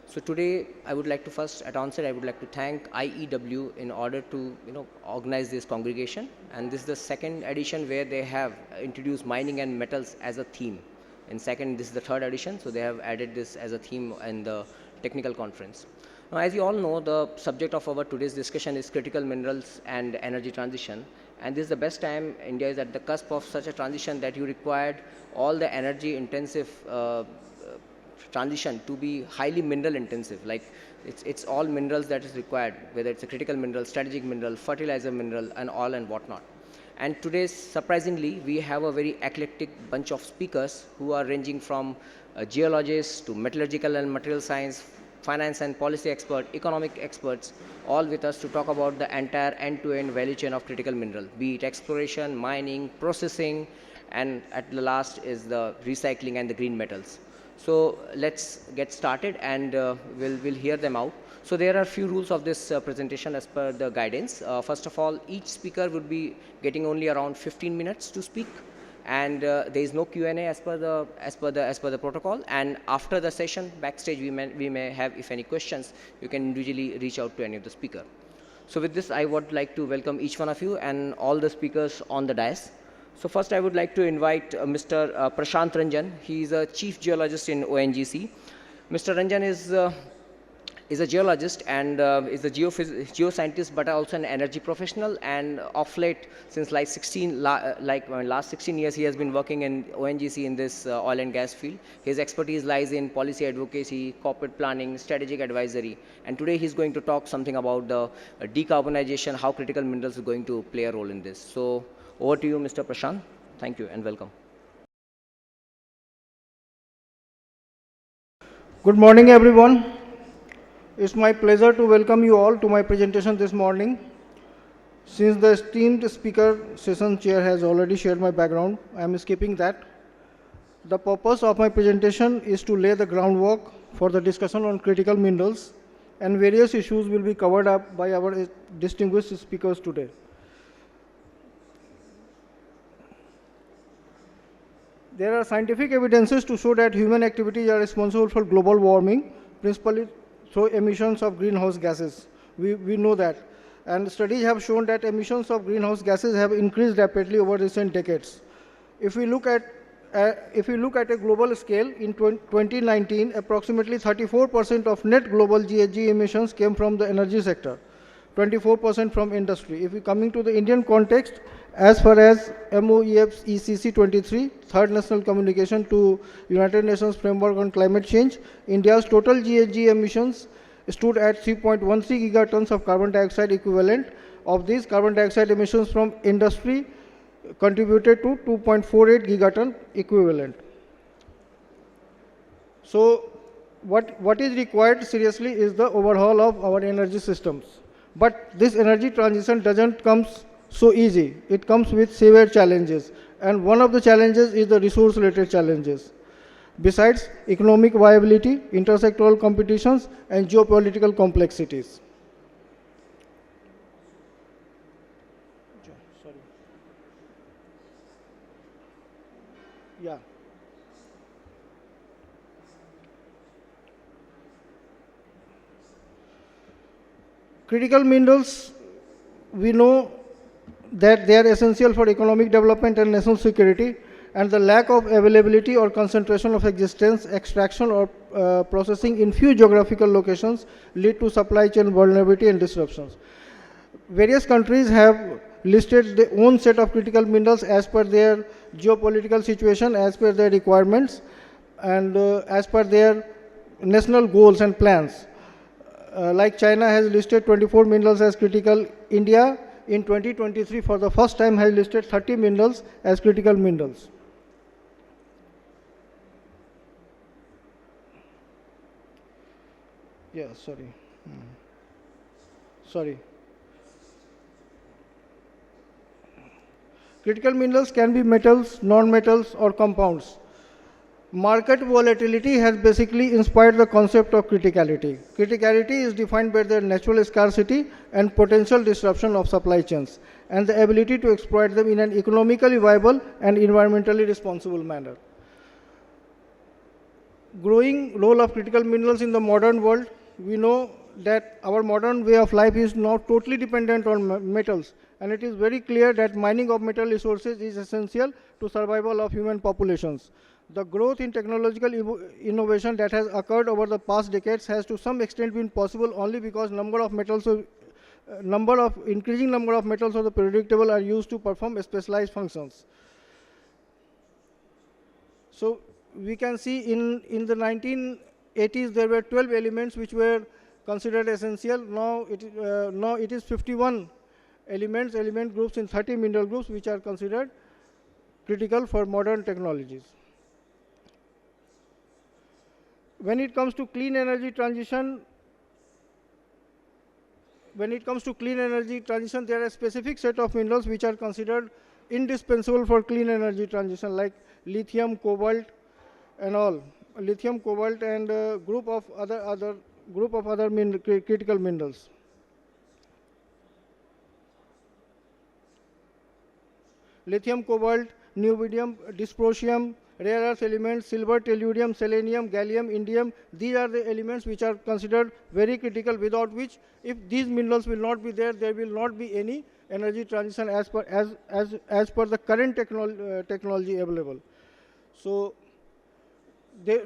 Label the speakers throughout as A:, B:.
A: So today, I would like to first, at onset, I would like to thank IEW in order to organize this congregation. And this is the second edition where they have introduced mining and metals as a theme. In second, this is the third edition, so they have added this as a theme in the technical conference. Now, as you all know, the subject of our today's discussion is critical minerals and energy transition. And this is the best time India is at the cusp of such a transition that you required all the energy intensive transition to be highly mineral intensive. Like it's all minerals that is required, whether it's a critical mineral, strategic mineral, fertilizer mineral, and all and whatnot. And today, surprisingly, we have a very eclectic bunch of speakers who are ranging from geologists to metallurgical and material science, finance and policy expert, economic experts, all with us to talk about the entire end-to-end value chain of critical mineral, be it exploration, mining, processing, and at the last is the recycling and the green metals. So let's get started, and we'll hear them out. So there are a few rules of this presentation as per the guidance. First of all, each speaker would be getting only around 15 minutes to speak, and there is no Q&A as per the protocol. And after the session, backstage we may have, if any questions, you can individually reach out to any of the speaker. So with this, I would like to welcome each one of you and all the speakers on the dais. So first, I would like to invite Mr. Prashant Ranjan. He is a chief geologist in ONGC. Mr. Ranjan is a geologist and is a geoscientist, but also an energy professional. And of late, since last 16 years, he has been working in ONGC in this oil and gas field. His expertise lies in policy advocacy, corporate planning, strategic advisory. And today, he's going to talk something about the decarbonization, how critical minerals are going to play a role in this. So over to you, Mr. Prashant. Thank you and welcome.
B: Good morning, everyone. It's my pleasure to welcome you all to my presentation this morning. Since the esteemed speaker session chair has already shared my background, I am skipping that. The purpose of my presentation is to lay the groundwork for the discussion on critical minerals, and various issues will be covered up by our distinguished speakers today. There are scientific evidences to show that human activities are responsible for global warming, principally through emissions of greenhouse gases. We know that. And studies have shown that emissions of greenhouse gases have increased rapidly over recent decades. If we look at a global scale, in 2019, approximately 34% of net global GHG emissions came from the energy sector, 24% from industry. If we coming to the Indian context, as far as MOEF's ECC 23, Third National Communication to United Nations Framework on Climate Change, India's total GHG emissions stood at 3.13 gigatons of carbon dioxide equivalent. Of these, carbon dioxide emissions from industry contributed to 2.48 gigaton equivalent. So what is required seriously is the overhaul of our energy systems. But this energy transition doesn't come so easy. It comes with severe challenges, and one of the challenges is the resource-related challenges. Besides economic viability, intersectoral competitions, and geopolitical complexities. Sorry. Yeah. Critical minerals, we know that they are essential for economic development and national security, and the lack of availability or concentration of existence, extraction or processing in few geographical locations lead to supply chain vulnerability and disruptions. Various countries have listed their own set of critical minerals as per their geopolitical situation, as per their requirements, and as per their national goals and plans. Like China has listed 24 minerals as critical. India in 2023 for the first time has listed 30 minerals as critical minerals. Yeah, sorry. Sorry. Critical minerals can be metals, non-metals, or compounds. Market volatility has basically inspired the concept of criticality. Criticality is defined by their natural scarcity and potential disruption of supply chains, and the ability to exploit them in an economically viable and environmentally responsible manner. growing role of critical minerals in the modern world, we know that our modern way of life is now totally dependent on metals, and it is very clear that mining of metal resources is essential to survival of human populations. The growth in technological innovation that has occurred over the past decades has to some extent been possible only because increasing number of metals of the periodic table are used to perform specialized functions. So we can see in the 1980s there were 12 elements which were considered essential. Now it is 51 element groups in 30 mineral groups which are considered critical for modern technologies. When it comes to clean energy transition, there are a specific set of minerals which are considered indispensable for clean energy transition, like lithium, cobalt, and all. Lithium, cobalt, and group of other critical minerals. Lithium, cobalt, neodymium, dysprosium, rare earth elements, silver, tellurium, selenium, gallium, indium. These are the elements which are considered very critical, without which, if these minerals will not be there, there will not be any energy transition as per the current technology available. So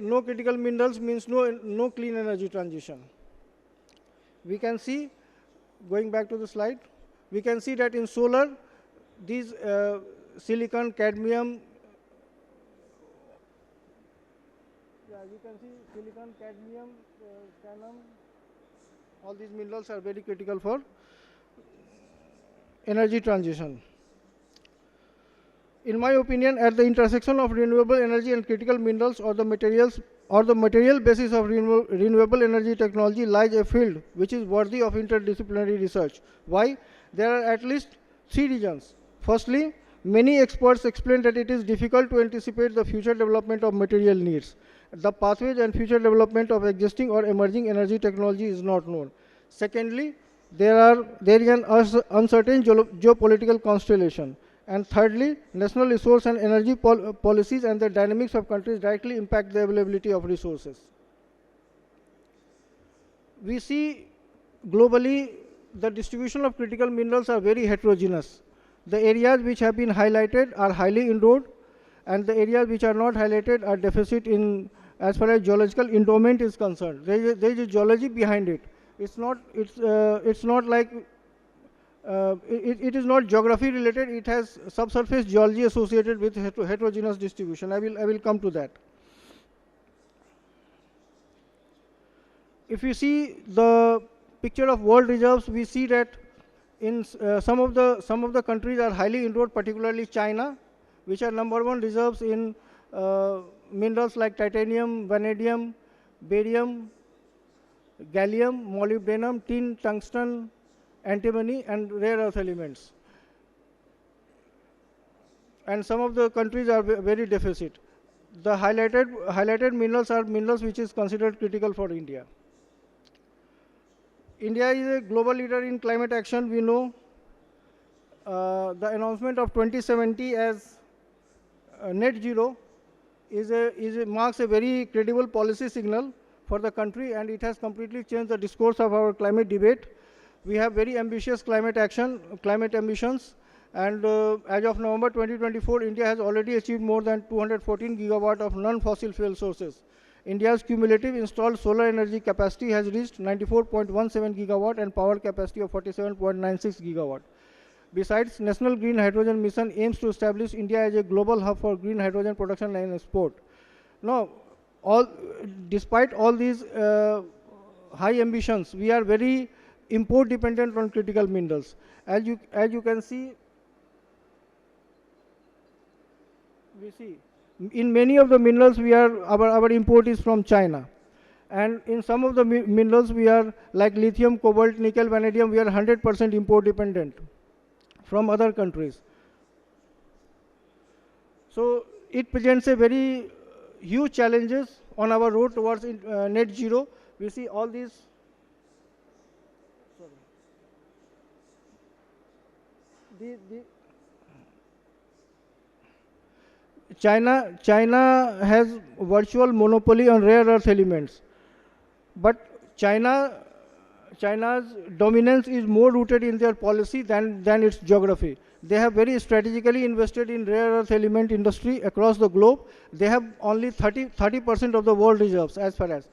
B: no critical minerals means no clean energy transition. We can see, going back to the slide, we can see that in solar, these silicon, cadmium, you can see silicon, cadmium, tantalum, all these minerals are very critical for energy transition. In my opinion, at the intersection of renewable energy and critical minerals, or the material basis of renewable energy technology, lies a field which is worthy of interdisciplinary research. Why? There are at least 3 reasons. Firstly, many experts explain that it is difficult to anticipate the future development of material needs. The pathways and future development of existing or emerging energy technology is not known. Secondly, there is an uncertain geopolitical constellation. And thirdly, national resource and energy policies and the dynamics of countries directly impact the availability of resources. We see globally the distribution of critical minerals are very heterogeneous. The areas which have been highlighted are highly endowed, and the areas which are not highlighted are deficit in as far as geological endowment is concerned. There is a geology behind it. It's not like it is not geography related. It has subsurface geology associated with heterogeneous distribution. I will come to that. If you see the picture of world reserves, we see that in some of the countries are highly endowed, particularly China, which are #1 reserves in minerals like titanium, vanadium, barium, gallium, molybdenum, tin, tungsten, antimony, and rare earth elements. And some of the countries are very deficit. The highlighted minerals are minerals which is considered critical for India. India is a global leader in climate action. We know the announcement of 2070 as net zero marks a very credible policy signal for the country, and it has completely changed the discourse of our climate debate. We have very ambitious climate ambitions, and as of November 2024, India has already achieved more than 214 gigawatt of non-fossil fuel sources. India's cumulative installed solar energy capacity has reached 94.17 gigawatt and power capacity of 47.96 gigawatt. Besides, National Green Hydrogen Mission aims to establish India as a global hub for green hydrogen production and export. Now, despite all these high ambitions, we are very import dependent on critical minerals. As you can see, we see in many of the minerals our import is from China, and in some of the minerals we are like lithium, cobalt, nickel, vanadium, we are 100% import dependent from other countries. So it presents a very huge challenges on our road towards net zero. We see all these. China has virtual monopoly on rare earth elements, but China's dominance is more rooted in their policy than its geography. They have very strategically invested in rare earth element industry across the globe. They have only 30% of the world reserves as far as.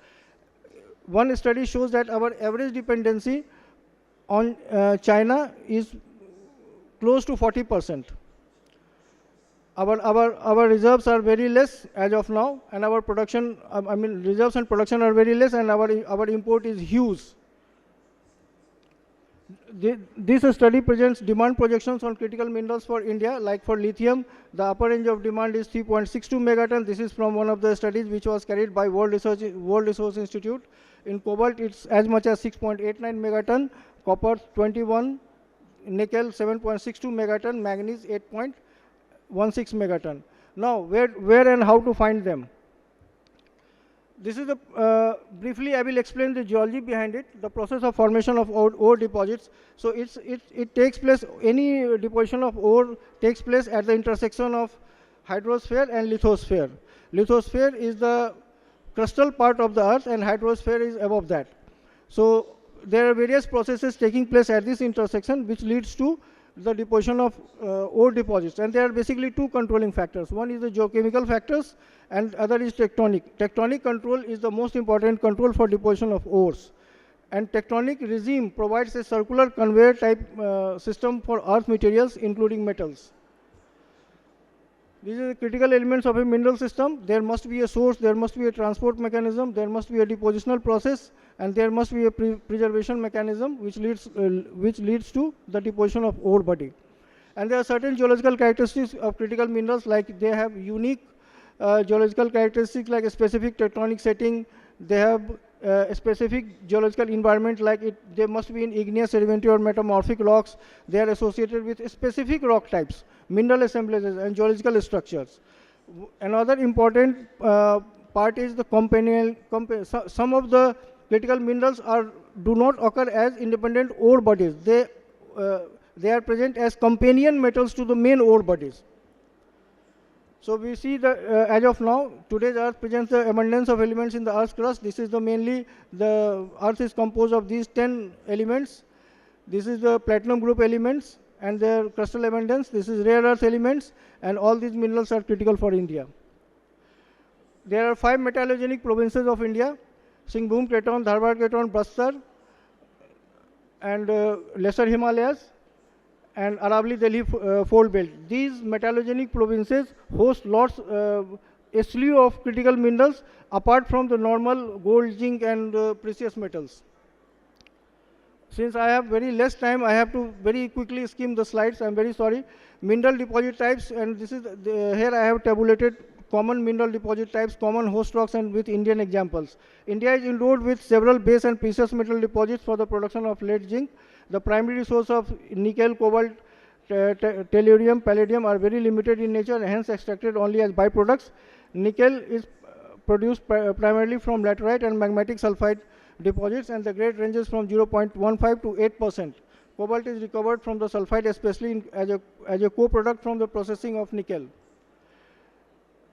B: One study shows that our average dependency on China is close to 40%. Our reserves are very less as of now, and our production, I mean, reserves and production are very less, and our import is huge. This study presents demand projections on critical minerals for India. Like for lithium, the upper range of demand is 3.62 megaton. This is from one of the studies which was carried by World Resource Institute. In cobalt, it's as much as 6.89 megaton, copper 21, nickel 7.62 megaton, manganese 8.16 megaton. Now, where and how to find them? This is briefly I will explain the geology behind it, the process of formation of ore deposits. So it takes place, any deposition of ore takes place at the intersection of hydrosphere and lithosphere. Lithosphere is the crustal part of the earth and hydrosphere is above that. So there are various processes taking place at this intersection which leads to the deposition of ore deposits, and there are basically two controlling factors. One is the geochemical factors and other is tectonic. Tectonic control is the most important control for deposition of ores, and tectonic regime provides a circular conveyor type system for earth materials including metals. These are the critical elements of a mineral system. There must be a source, there must be a transport mechanism, there must be a depositional process, and there must be a preservation mechanism which leads to the deposition of ore body. And there are certain geological characteristics of critical minerals, like they have unique geological characteristics like a specific tectonic setting. They have a specific geological environment, like they must be in igneous, sedimentary or metamorphic rocks. They are associated with specific rock types, mineral assemblages and geological structures. Another important part is the companion. Some of the critical minerals do not occur as independent ore bodies. They are present as companion metals to the main ore bodies. So we see that as of now, today's Earth presents the abundance of elements in the Earth's crust. This is mainly the Earth is composed of these 10 elements. This is the platinum group elements and their crustal abundance. This is rare earth elements, and all these minerals are critical for India. There are 5 metallogenic provinces of India: Singhbhum Craton, Dharwad Craton, Bastar, and Lesser Himalayas, and Aravalli Delhi fold belt. These metallogenic provinces host a slew of critical minerals apart from the normal gold, zinc, and precious metals. Since I have very less time, I have to very quickly skim the slides. I'm very sorry. Mineral deposit types, and this is here I have tabulated common mineral deposit types, common host rocks, and with Indian examples. India is endowed with several base and precious metal deposits for the production of lead, zinc. The primary source of nickel, cobalt, tellurium, palladium are very limited in nature, hence extracted only as byproducts. Nickel is produced primarily from laterite and magmatic sulfide deposits, and the grade ranges from 0.15 to 8%. Cobalt is recovered from the sulfide, especially as a co-product from the processing of nickel.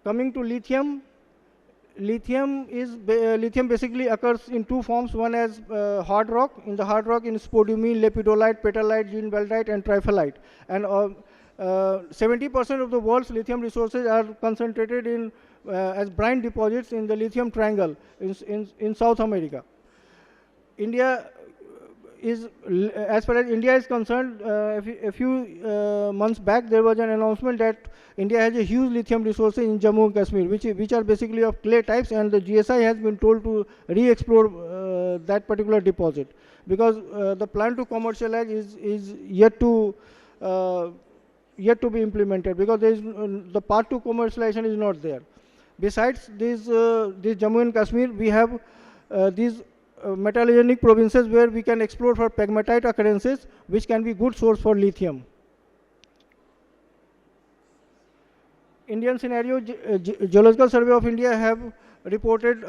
B: Coming to lithium, lithium basically occurs in two forms. One as hard rock. In the hard rock, in spodumene, lepidolite, petalite, greenbeltite, and trifolite. And 70% of the world's lithium resources are concentrated in as brine deposits in the lithium triangle in South America. India is, as far as India is concerned, a few months back there was an announcement that India has a huge lithium resources in Jammu and Kashmir, which are basically of clay types, and the GSI has been told to re-explore that particular deposit, because the plan to commercialize is yet to be implemented, because there is the path to commercialization is not there. Besides this Jammu and Kashmir, we have these metallogenic provinces where we can explore for pegmatite occurrences, which can be good source for lithium. Indian scenario, Geological Survey of India have reported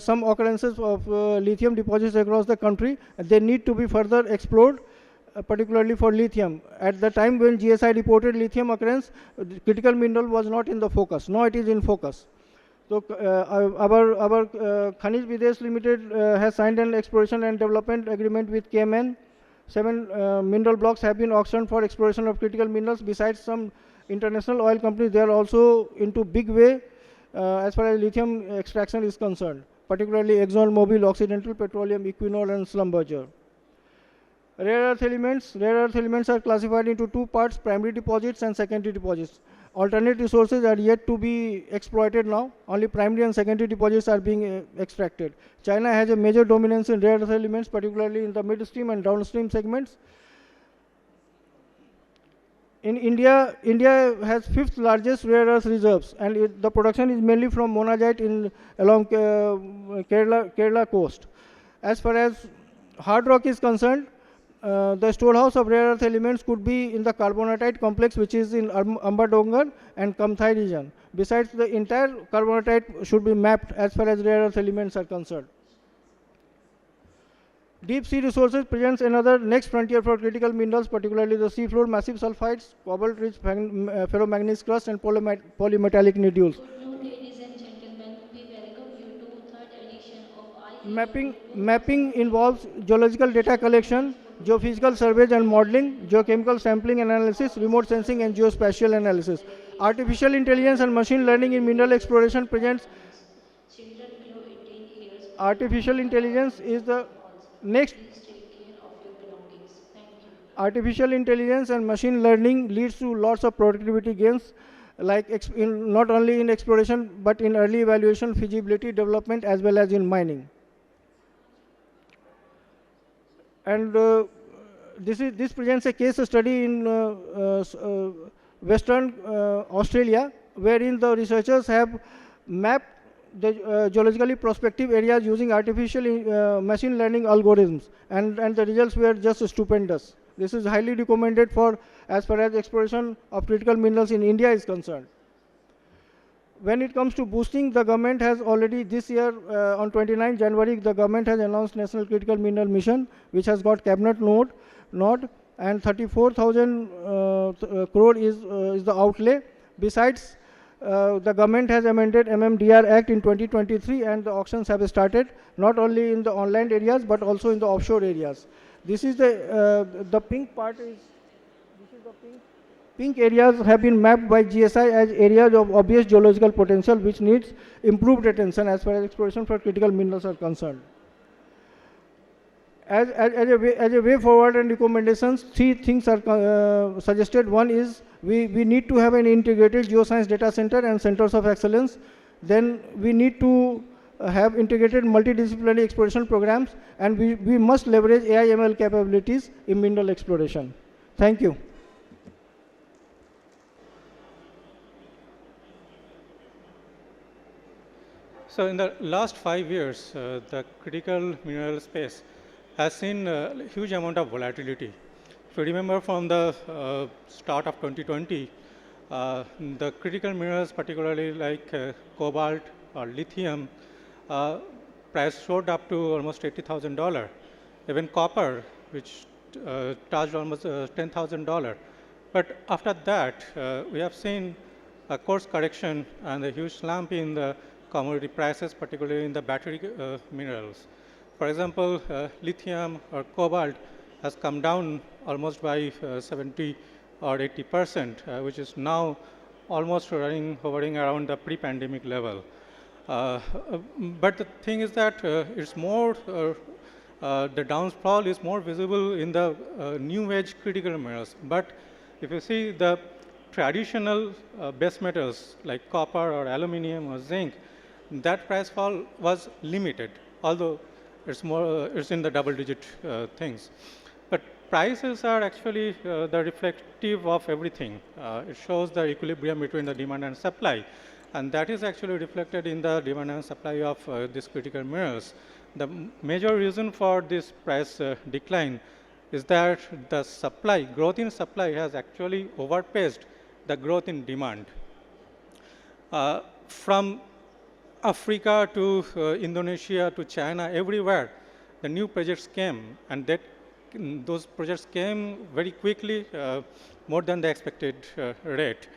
B: some occurrences of lithium deposits across the country. They need to be further explored. particularly for lithium. At the time when GSI reported lithium occurrence, the critical mineral was not in the focus. Now it is in focus. So our Khanij Videsh Limited has signed an exploration and development agreement with KMN. 7 mineral blocks have been auctioned for exploration of critical minerals. Besides some international oil companies, they are also into big way as far as lithium extraction is concerned, particularly ExxonMobil, Occidental Petroleum, Equinor, and Schlumberger. Rare earth elements are classified into two parts: primary deposits and secondary deposits. Alternate resources are yet to be exploited now. Only primary and secondary deposits are being extracted. China has a major dominance in rare earth elements, particularly in the midstream and downstream segments. In India, India has 5th largest rare earth reserves, and the production is mainly from monazite along Kerala coast. As far as hard rock is concerned, the storehouse of rare earth elements could be in the carbonatite complex, which is in Amba Dongar and Kamthai region. Besides, the entire carbonatite should be mapped as far as rare earth elements are concerned. Deep sea resources presents another next frontier for critical minerals, particularly the seafloor massive sulfides, cobalt-rich ferromanganese crust, and polymetallic nodules.
C: Good noon, ladies and gentlemen. We welcome you to third edition of IEW
B: Mapping involves geological data collection, geophysical surveys and modeling, geochemical sampling and analysis, remote sensing and geospatial analysis. Artificial intelligence and machine learning in mineral exploration presents.
C: children below 18 years
B: Artificial intelligence is the next.
C: please take care of your belongings. Thank you.
B: Artificial intelligence and machine learning leads to lots of productivity gains, like not only in exploration but in early evaluation, feasibility development, as well as in mining. And this presents a case study in Western Australia, wherein the researchers have mapped the geologically prospective areas using artificial machine learning algorithms, and the results were just stupendous. This is highly recommended for as far as exploration of critical minerals in India is concerned. When it comes to boosting, the government has already this year on 29 January, the government has announced National Critical Mineral Mission, which has got cabinet nod, and 34,000 crore is the outlay. Besides, the government has amended MMDR Act in 2023, and the auctions have started not only in the on-land areas but also in the offshore areas. This is the pink part is. This is the pink areas have been mapped by GSI as areas of obvious geological potential, which needs improved attention as far as exploration for critical minerals are concerned. As a way forward and recommendations, 3 things are suggested. One is we need to have an integrated geoscience data center and centers of excellence. Then we need to have integrated multidisciplinary exploration programs, and we must leverage AI/ML capabilities in mineral exploration. Thank you.
D: So in the last 5 years, the critical mineral space has seen a huge amount of volatility. If you remember from the start of 2020, the critical minerals, particularly like cobalt or lithium, price shot up to almost $80,000. Even copper, which touched almost $10,000. But after that, we have seen a course correction and a huge slump in the commodity prices, particularly in the battery minerals. For example, lithium or cobalt has come down almost by 70 or 80%, which is now almost hovering around the pre-pandemic level. But the thing is that it's more, the downfall is more visible in the new age critical minerals. But if you see the traditional base metals like copper or aluminum or zinc, that price fall was limited, although it's in the double-digit things. But prices are actually the reflective of everything. It shows the equilibrium between the demand and supply, and that is actually reflected in the demand and supply of these critical minerals. The major reason for this price decline is that the growth in supply has actually overpaced the growth in demand. From Africa to Indonesia to China, everywhere, the new projects came, and that those projects came very quickly, more than the expected rate.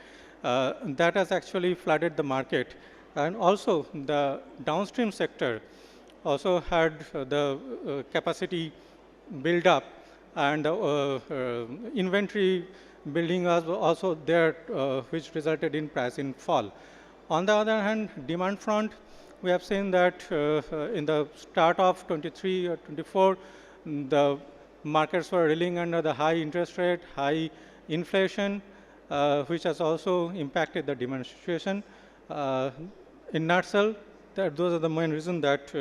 D: That has actually flooded the market. And also the downstream sector also had the capacity build up, and inventory building was also there, which resulted in pricing fall. On the other hand, demand front, we have seen that in the start of 23 or 24, the markets were reeling under the high interest rate, high inflation, which has also impacted the demand situation. In nutshell, those are the main reasons that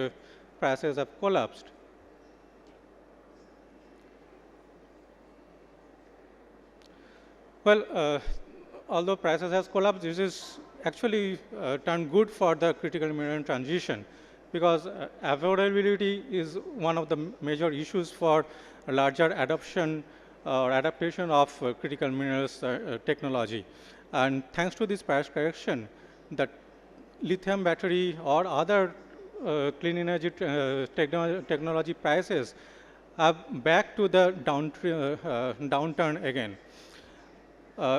D: prices have collapsed. Well, although prices has collapsed, this is actually turned good for the critical mineral transition, because availability is one of the major issues for a larger adoption or adaptation of critical minerals technology. And thanks to this price correction, the lithium battery or other clean energy technology prices are back to the downturn again.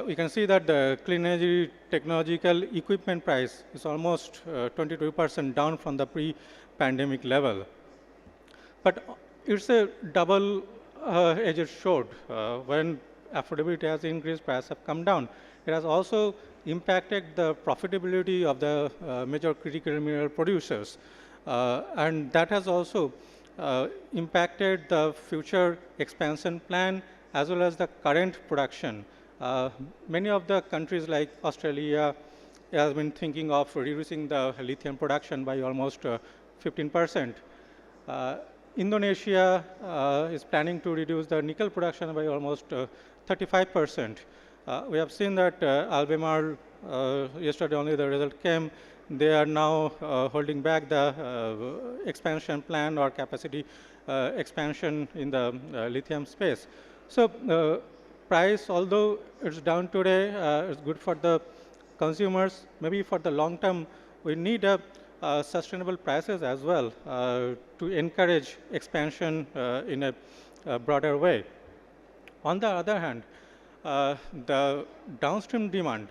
D: We can see that the clean energy technological equipment price is almost 22% down from the pre-pandemic level. But it's a double-edged sword. When affordability has increased, prices have come down. It has also impacted the profitability of the major critical mineral producers. And that has also impacted the future expansion plan as well as the current production. Many of the countries like Australia has been thinking of reducing the lithium production by almost 15%. Indonesia is planning to reduce the nickel production by almost 35%. We have seen that Albemarle, yesterday only the result came, they are now holding back the expansion plan or capacity expansion in the lithium space. So price, although it's down today, it's good for the consumers. Maybe for the long term, we need sustainable prices as well to encourage expansion in a broader way. On the other hand, the downstream demand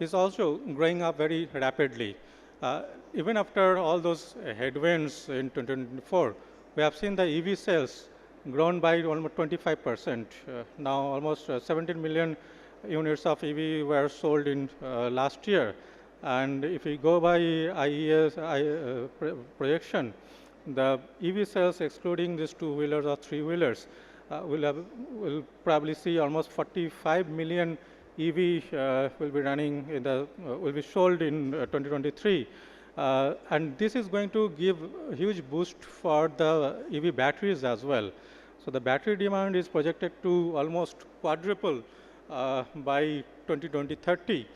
D: is also growing up very rapidly. Even after all those headwinds in 2024, we have seen the EV sales grown by almost 25%. Now almost 17 million units of EV were sold in last year. And if we go by IES projection, the EV sales excluding these two-wheelers or three-wheelers will probably see almost 45 million EV will be running in the will be sold in 2023. And this is going to give a huge boost for the EV batteries as well. So the battery demand is projected to almost quadruple by 2030.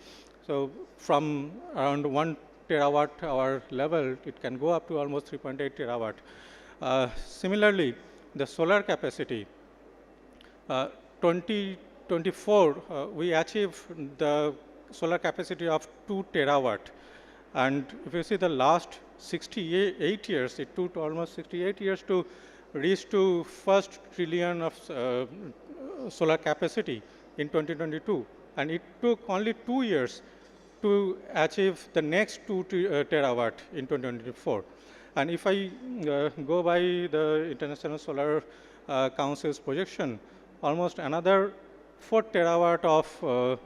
D: So from around 1 terawatt hour level, it can go up to almost 3.8 terawatt. Similarly, the solar capacity, 2024, we achieved the solar capacity of 2 terawatt. And if you see the last 68 years, it took almost 68 years to reach to first trillion of solar capacity in 2022. And it took only 2 years to achieve the next 2 terawatt in 2024. And if I go by the International Solar Council's projection, almost another 4 terawatt of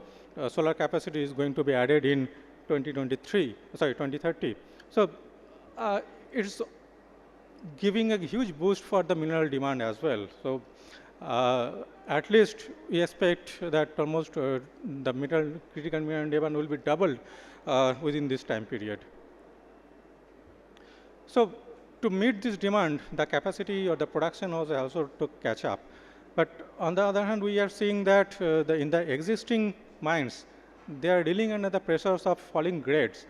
D: solar capacity is going to be added in 2030. So it's giving a huge boost for the mineral demand as well. So at least we expect that almost the critical mineral demand will be doubled within this time period. So to meet this demand, the capacity or the production was also to catch up. But on the other hand, we are seeing that in the existing mines, they are dealing under the pressures of falling grades.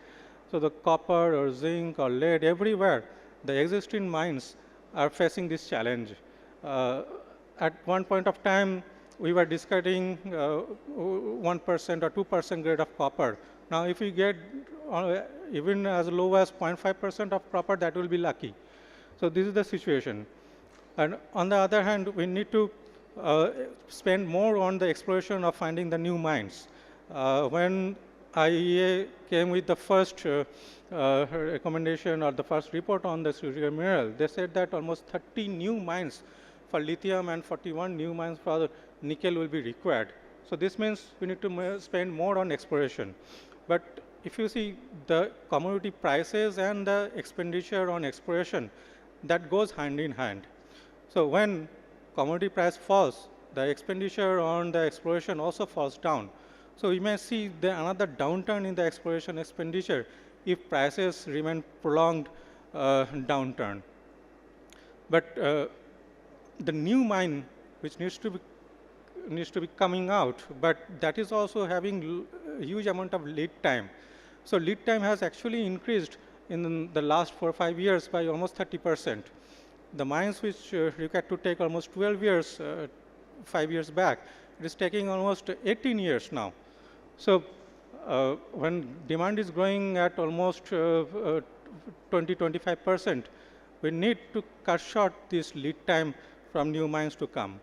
D: So the copper or zinc or lead, everywhere, the existing mines are facing this challenge. At one point of time, we were discarding 1% or 2% grade of copper. Now, if we get even as low as 0.5% of copper, that will be lucky. So this is the situation. And on the other hand, we need to spend more on the exploration of finding the new mines. When IEA came with the first recommendation or the first report on the critical mineral, they said that almost 30 new mines for lithium and 41 new mines for nickel will be required. So this means we need to spend more on exploration. But if you see the commodity prices and the expenditure on exploration, that goes hand in hand. So when commodity price falls, the expenditure on the exploration also falls down. So we may see another downturn in the exploration expenditure if prices remain prolonged downturn. But the new mine which needs to be coming out, but that is also having a huge amount of lead time. So lead time has actually increased in the last 4 or 5 years by almost 30%. The mines which required to take almost 12 years, 5 years back, it is taking almost 18 years now. So when demand is growing at almost 20-25%, we need to cut short this lead time from new mines to come.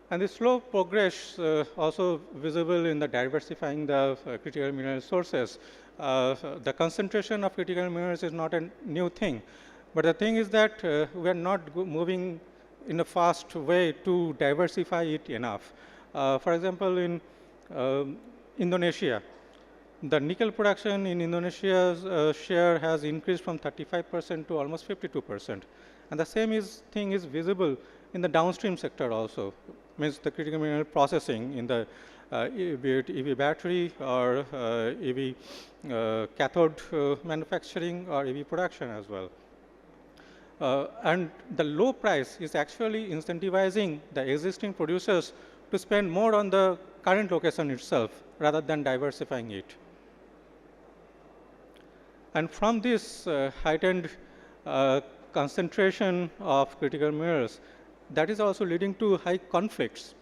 D: And the slow progress also visible in the diversifying the critical mineral sources. The concentration of critical minerals is not a new thing, but the thing is that we are not moving in a fast way to diversify it enough. For example, in Indonesia, the nickel production in Indonesia's share has increased from 35% to almost 52%. And the same thing is visible in the downstream sector also, means the critical mineral processing in the be it EV battery or EV cathode manufacturing or EV production as well. And the low price is actually incentivizing the existing producers to spend more on the current location itself rather than diversifying it. And from this heightened concentration of critical minerals, that is also leading to high conflicts.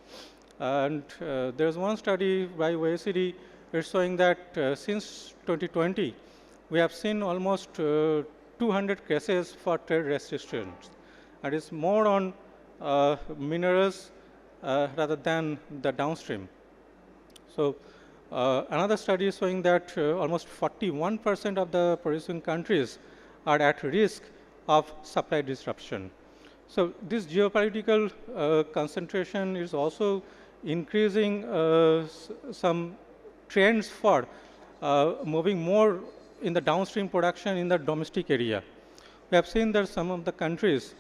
D: And there's one study by OECD showing that since 2020, we have seen almost 200 cases for trade restrictions. And it's more on minerals rather than the downstream. So another study is showing that almost 41% of the producing countries are at risk of supply disruption. So this geopolitical concentration is also increasing some trends for moving more in the downstream production in the domestic area. We have seen that some of the countries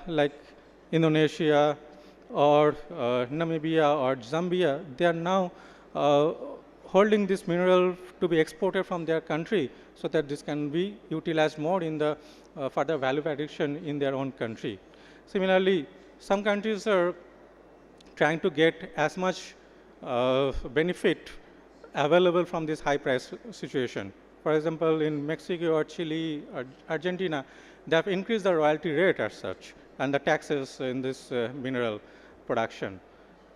D: like Indonesia or Namibia or Zambia, they are now holding this mineral to be exported from their country so that this can be utilized more in the further value addition in their own country. Similarly, some countries are trying to get as much benefit available from this high price situation. For example, in Mexico or Chile or Argentina, they have increased the royalty rate as such and the taxes in this mineral production.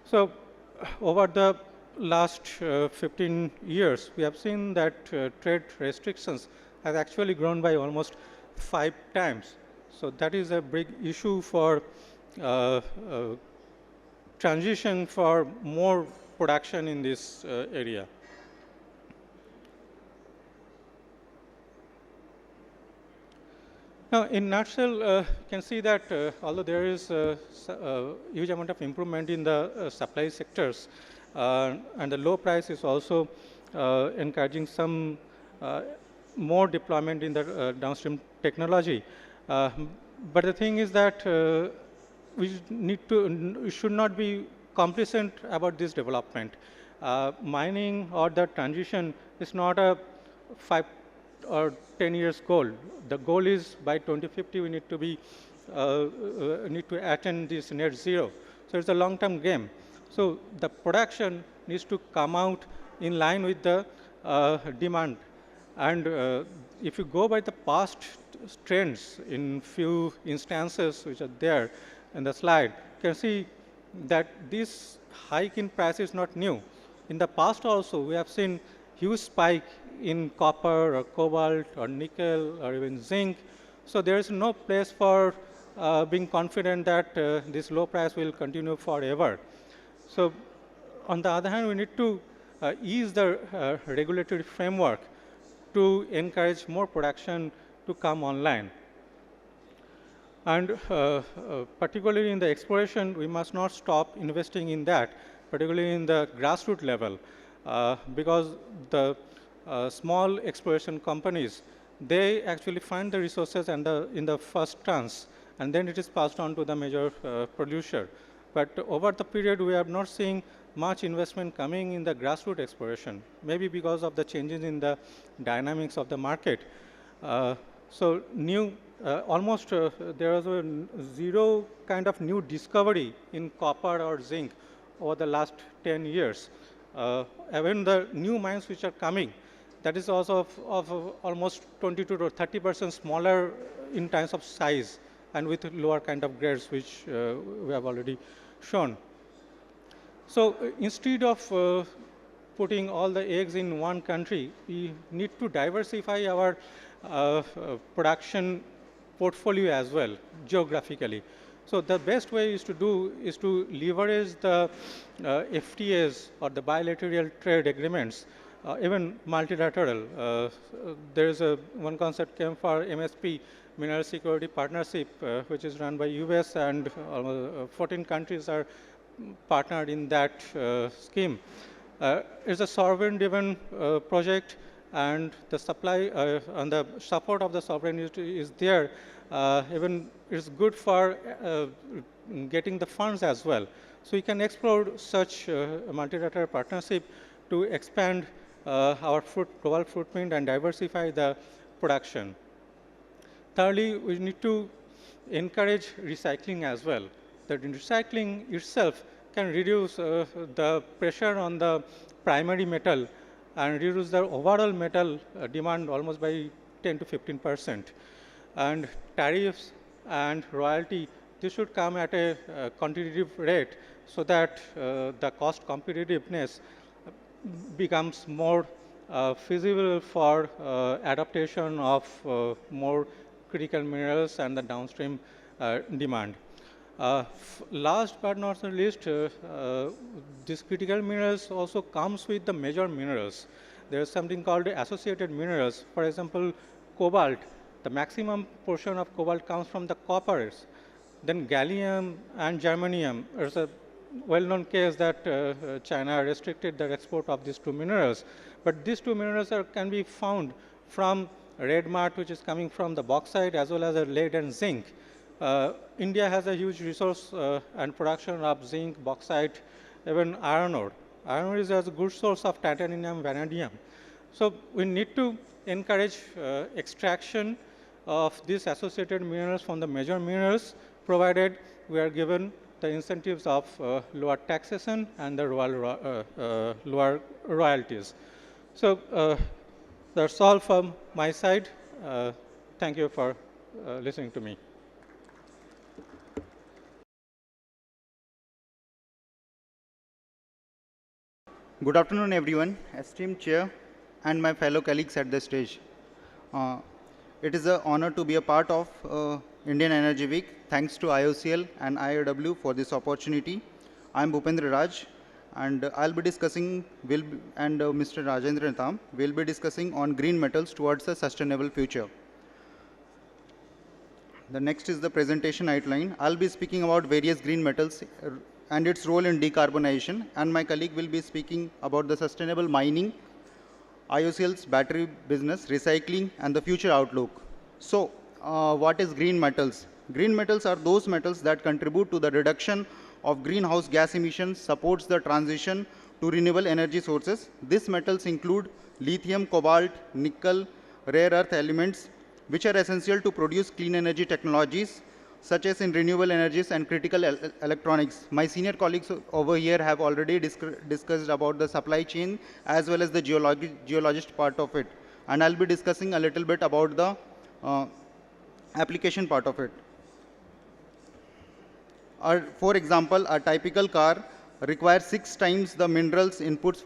D: So over the last 15 years, we have seen that trade restrictions have actually grown by almost 5 times. So that is a big issue for transition for more production in this area. Now, in nutshell, you can see that although there is a huge amount of improvement in the supply sectors, and the low price is also encouraging some more deployment in the downstream technology. But the thing is that we should not be complacent about this development. Mining or the transition is not a 5 or 10 years goal. The goal is by 2050 we need to attain this net zero. So it's a long-term game. So the production needs to come out in line with the demand. And if you go by the past trends in few instances which are there in the slide, you can see that this hike in price is not new. In the past also, we have seen huge spike in copper or cobalt or nickel or even zinc. So there is no place for being confident that this low price will continue forever. So on the other hand, we need to ease the regulatory framework to encourage more production to come online. And particularly in the exploration, we must not stop investing in that, particularly in the grassroots level, because the small exploration companies, they actually find the resources and in the first chance, and then it is passed on to the major producer. But over the period, we are not seeing much investment coming in the grassroots exploration, maybe because of the changes in the dynamics of the market. So almost there was a zero kind of new discovery in copper or zinc over the last 10 years. Even the new mines which are coming, that is also of almost 22 to 30% smaller in terms of size and with lower kind of grades, which we have already shown. So instead of putting all the eggs in one country, we need to diversify our production portfolio as well, geographically. So the best way is to leverage the FTAs or the bilateral trade agreements, even multilateral. There is one concept came for MSP, Mineral Security Partnership, which is run by US, and 14 countries are partnered in that scheme. It's a sovereign-driven project, and the supply and the support of the sovereign is there. Even it's good for getting the funds as well. So we can explore such multilateral partnership to expand our global footprint and diversify the production. Thirdly, we need to encourage recycling as well. That recycling itself can reduce the pressure on the primary metal and reduce the overall metal demand almost by 10 to 15%. And tariffs and royalty, this should come at a competitive rate so that the cost competitiveness becomes more feasible for adaptation of more critical minerals and the downstream demand. Last but not the least, these critical minerals also comes with the major minerals. There is something called associated minerals. For example, cobalt. The maximum portion of cobalt comes from the coppers. Then gallium and germanium. There's a well-known case that China restricted the export of these two minerals. But these two minerals can be found from red mud, which is coming from the bauxite, as well as lead and zinc. India has a huge resource and production of zinc, bauxite, even iron ore. Iron ore is a good source of titanium, vanadium. So we need to encourage extraction of these associated minerals from the major minerals, provided we are given the incentives of lower taxation and the lower royalties. So that's all from my side. Thank you for listening to me.
E: Good afternoon, everyone, esteemed chair and my fellow colleagues at the stage. It is an honor to be a part of Indian Energy Week. Thanks to IOCL and IEW for this opportunity. I'm Bhupendra Raj, and I'll be discussing, and Mr. Rajendra Tam will be discussing on green metals towards a sustainable future. The next is the presentation outline. I'll be speaking about various green metals and its role in decarbonization, and my colleague will be speaking about the sustainable mining, IOCL's battery business, recycling, and the future outlook. So, what is green metals? Green metals are those metals that contribute to the reduction of greenhouse gas emissions, supports the transition to renewable energy sources. These metals include lithium, cobalt, nickel, rare earth elements, which are essential to produce clean energy technologies, such as in renewable energies and critical electronics. My senior colleagues over here have already discussed about the supply chain as well as the geologist part of it. And I'll be discussing a little bit about the application part of it. For example, a typical car requires 6 times the minerals inputs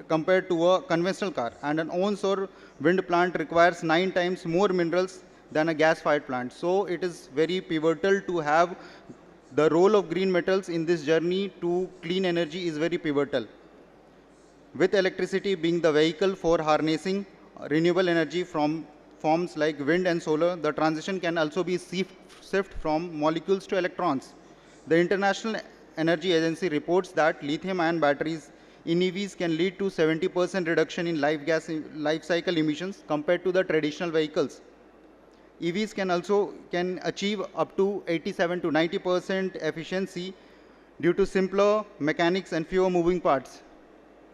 E: compared to a conventional car, and an onshore wind plant requires 9 times more minerals than a gas-fired plant. So it is very pivotal to have the role of green metals in this journey to clean energy is very pivotal. With electricity being the vehicle for harnessing renewable energy from forms like wind and solar, the transition can also be shift from molecules to electrons. The International Energy Agency reports that lithium-ion batteries in EVs can lead to 70% reduction in life cycle emissions compared to the traditional vehicles. EVs can achieve up to 87 to 90% efficiency due to simpler mechanics and fewer moving parts.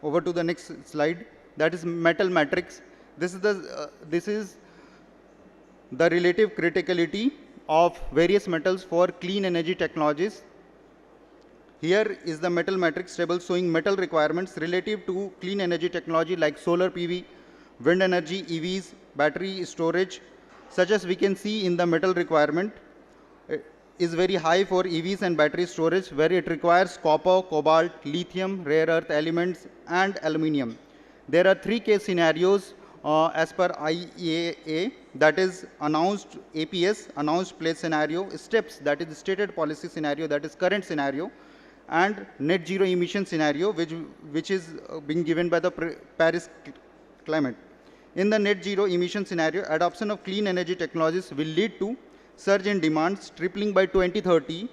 E: Over to the next slide. That is metal matrix. This is the relative criticality of various metals for clean energy technologies. Here is the metal matrix table showing metal requirements relative to clean energy technology like solar PV, wind energy, EVs, battery storage. Such as we can see in the metal requirement is very high for EVs and battery storage, where it requires copper, cobalt, lithium, rare earth elements, and aluminium. There are three case scenarios as per IEA, that is announced APS, announced place scenario, steps, that is stated policy scenario, that is current scenario, and net zero emission scenario, which is being given by the Paris climate. In the net zero emission scenario, adoption of clean energy technologies will lead to surge in demands, tripling by 2030,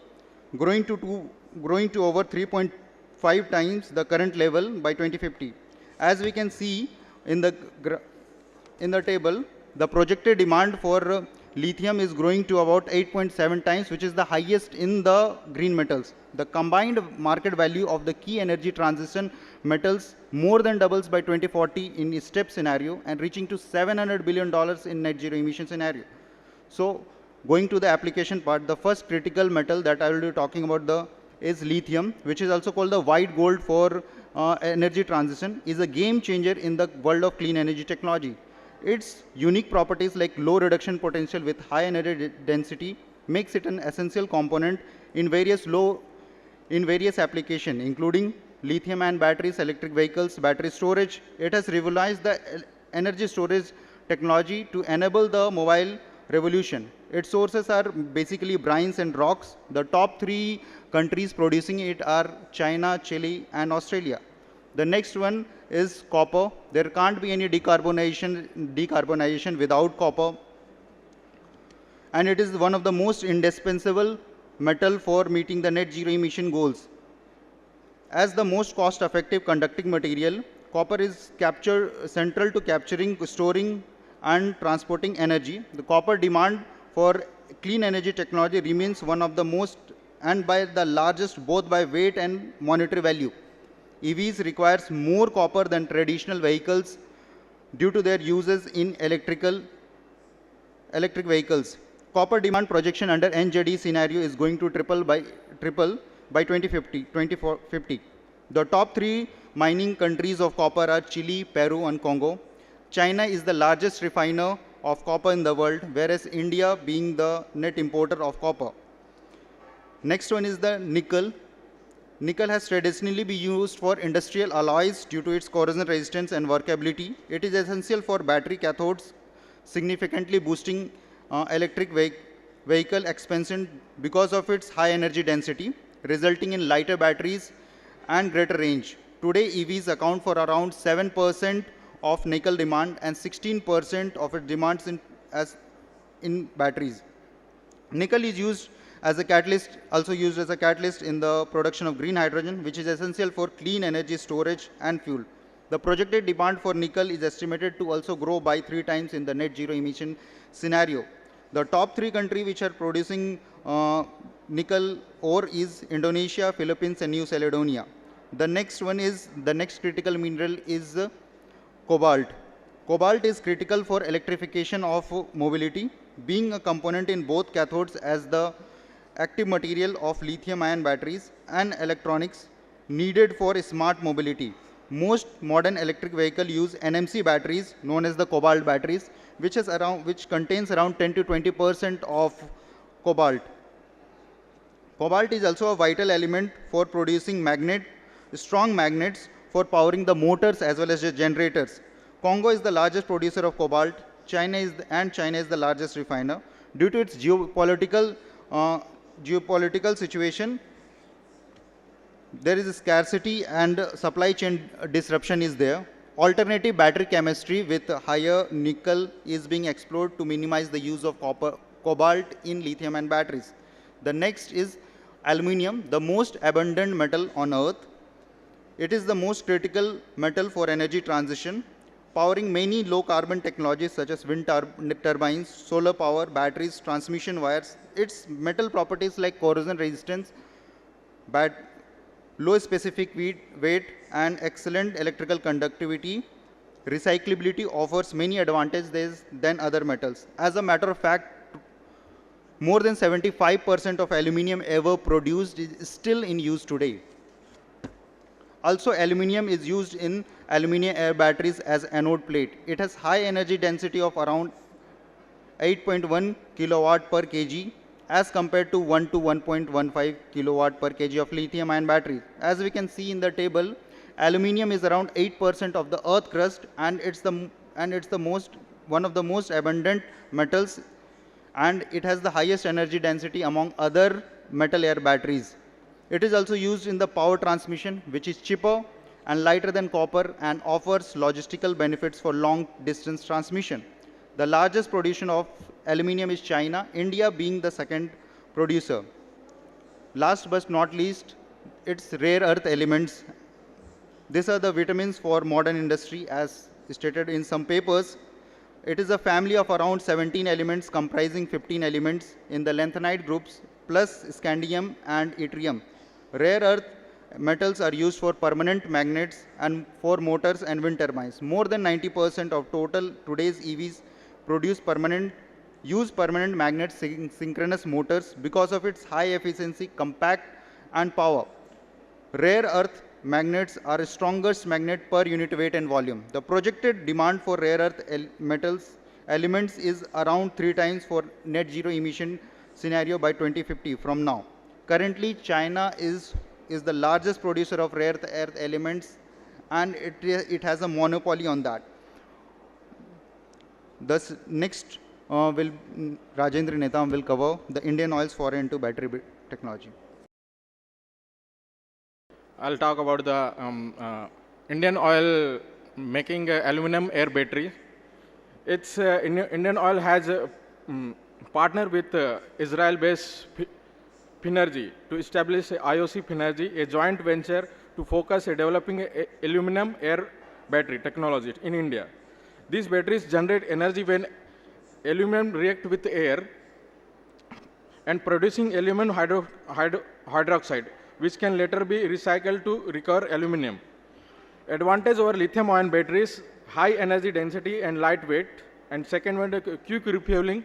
E: growing to over 3.5 times the current level by 2050. As we can see in the table, the projected demand for lithium is growing to about 8.7 times, which is the highest in the green metals. The combined market value of the key energy transition metals more than doubles by 2040 in a step scenario and reaching to $700 billion in net zero emission scenario. So going to the application part, the first critical metal that I will be talking about is lithium, which is also called the white gold for energy transition, is a game changer in the world of clean energy technology. Its unique properties like low reduction potential with high energy density makes it an essential component in various applications, including lithium-ion batteries, electric vehicles, battery storage. It has revolutionized the energy storage technology to enable the mobile revolution. Its sources are basically brines and rocks. The top three countries producing it are China, Chile, and Australia. The next one is copper. There can't be any decarbonization without copper. And it is one of the most indispensable metal for meeting the net zero emission goals. As the most cost-effective conducting material, copper is central to capturing, storing, and transporting energy. The copper demand for clean energy technology remains one of the most and by the largest both by weight and monetary value. EVs requires more copper than traditional vehicles due to their uses in electric vehicles. Copper demand projection under NZE scenario is going to triple by 2050. The top three mining countries of copper are Chile, Peru, and Congo. China is the largest refiner of copper in the world, whereas India being the net importer of copper. Next one is the nickel. Nickel has traditionally been used for industrial alloys due to its corrosion resistance and workability. It is essential for battery cathodes, significantly boosting electric vehicle expansion because of its high energy density, resulting in lighter batteries and greater range. Today, EVs account for around 7% of nickel demand and 16% of its demands in batteries. Nickel is used as a catalyst, in the production of green hydrogen, which is essential for clean energy storage and fuel. The projected demand for nickel is estimated to also grow by 3 times in the net zero emission scenario. The top three countries which are producing nickel ore is Indonesia, Philippines, and New Caledonia. The next critical mineral is cobalt. Cobalt is critical for electrification of mobility, being a component in both cathodes as the active material of lithium-ion batteries and electronics needed for smart mobility. Most modern electric vehicles use NMC batteries, known as the cobalt batteries, which contains around 10 to 20% of cobalt. Cobalt is also a vital element for producing strong magnets for powering the motors as well as the generators. Congo is the largest producer of cobalt. China is the largest refiner. Due to its geopolitical situation, there is a scarcity and supply chain disruption is there. Alternative battery chemistry with higher nickel is being explored to minimize the use of cobalt in lithium and batteries. The next is aluminium, the most abundant metal on earth. It is the most critical metal for energy transition, powering many low carbon technologies such as wind turbines, solar power, batteries, transmission wires. Its metal properties like corrosion resistance, low specific weight, and excellent electrical conductivity. Recyclability offers many advantages than other metals. As a matter of fact, more than 75% of aluminium ever produced is still in use today. Also, aluminium is used in aluminium air batteries as anode plate. It has high energy density of around 8.1 kilowatt per kg as compared to 1 to 1.15 kilowatt per kg of lithium ion batteries. As we can see in the table, aluminium is around 8% of the earth crust, and it's one of the most abundant metals, and it has the highest energy density among other metal air batteries. It is also used in the power transmission, which is cheaper and lighter than copper and offers logistical benefits for long distance transmission. The largest producer of aluminium is China, India being the second producer. Last but not least, its rare earth elements. These are the vitamins for modern industry as stated in some papers. It is a family of around 17 elements comprising 15 elements in the lanthanide groups plus scandium and yttrium. Rare earth metals are used for permanent magnets and for motors and wind turbines. More than 90% of total today's EVs use permanent magnet synchronous motors because of its high efficiency, compact, and power. Rare earth magnets are the strongest magnet per unit weight and volume. The projected demand for rare earth elements is around 3 times for net zero emission scenario by 2050 from now. Currently, China is the largest producer of rare earth elements, and it has a monopoly on that. Thus, next Rajendra Netam will cover the Indian oil's foray into battery technology.
F: I'll talk about the Indian oil making aluminum air battery. Indian oil has partnered with Israel-based Finergy to establish IOC Finergy, a joint venture to focus on developing aluminum air battery technology in India. These batteries generate energy when aluminum react with air and producing aluminum hydroxide, which can later be recycled to recover aluminum. Advantage over lithium ion batteries, high energy density and lightweight, and second one, quick refueling.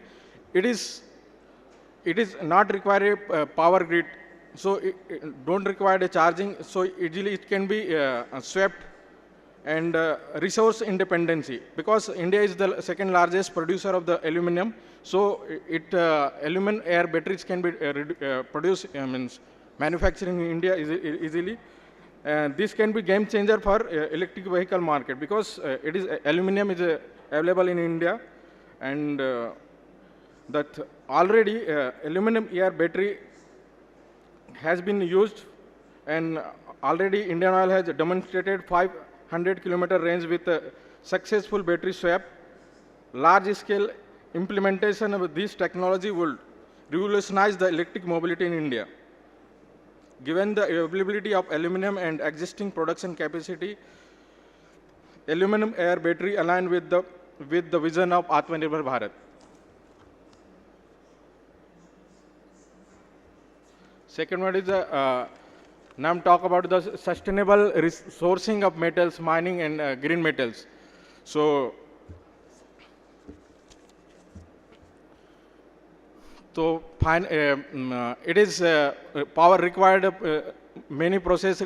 F: It is not require a power grid, so it don't require a charging, so easily it can be swept, and resource independency, because India is the second largest producer of the aluminum, so aluminum air batteries can be produced, manufacturing in India easily. This can be game changer for electric vehicle market, because aluminum is available in India, and that already aluminum air battery has been used, and already Indian Oil has demonstrated 500 kilometer range with successful battery swap. Large scale implementation of this technology will revolutionize the electric mobility in India. Given the availability of aluminum and existing production capacity, aluminum air battery align with the vision of Atmanirbhar Bharat. Second one is now I'm talk about the sustainable sourcing of metals, mining and green metals. So it is power required, many process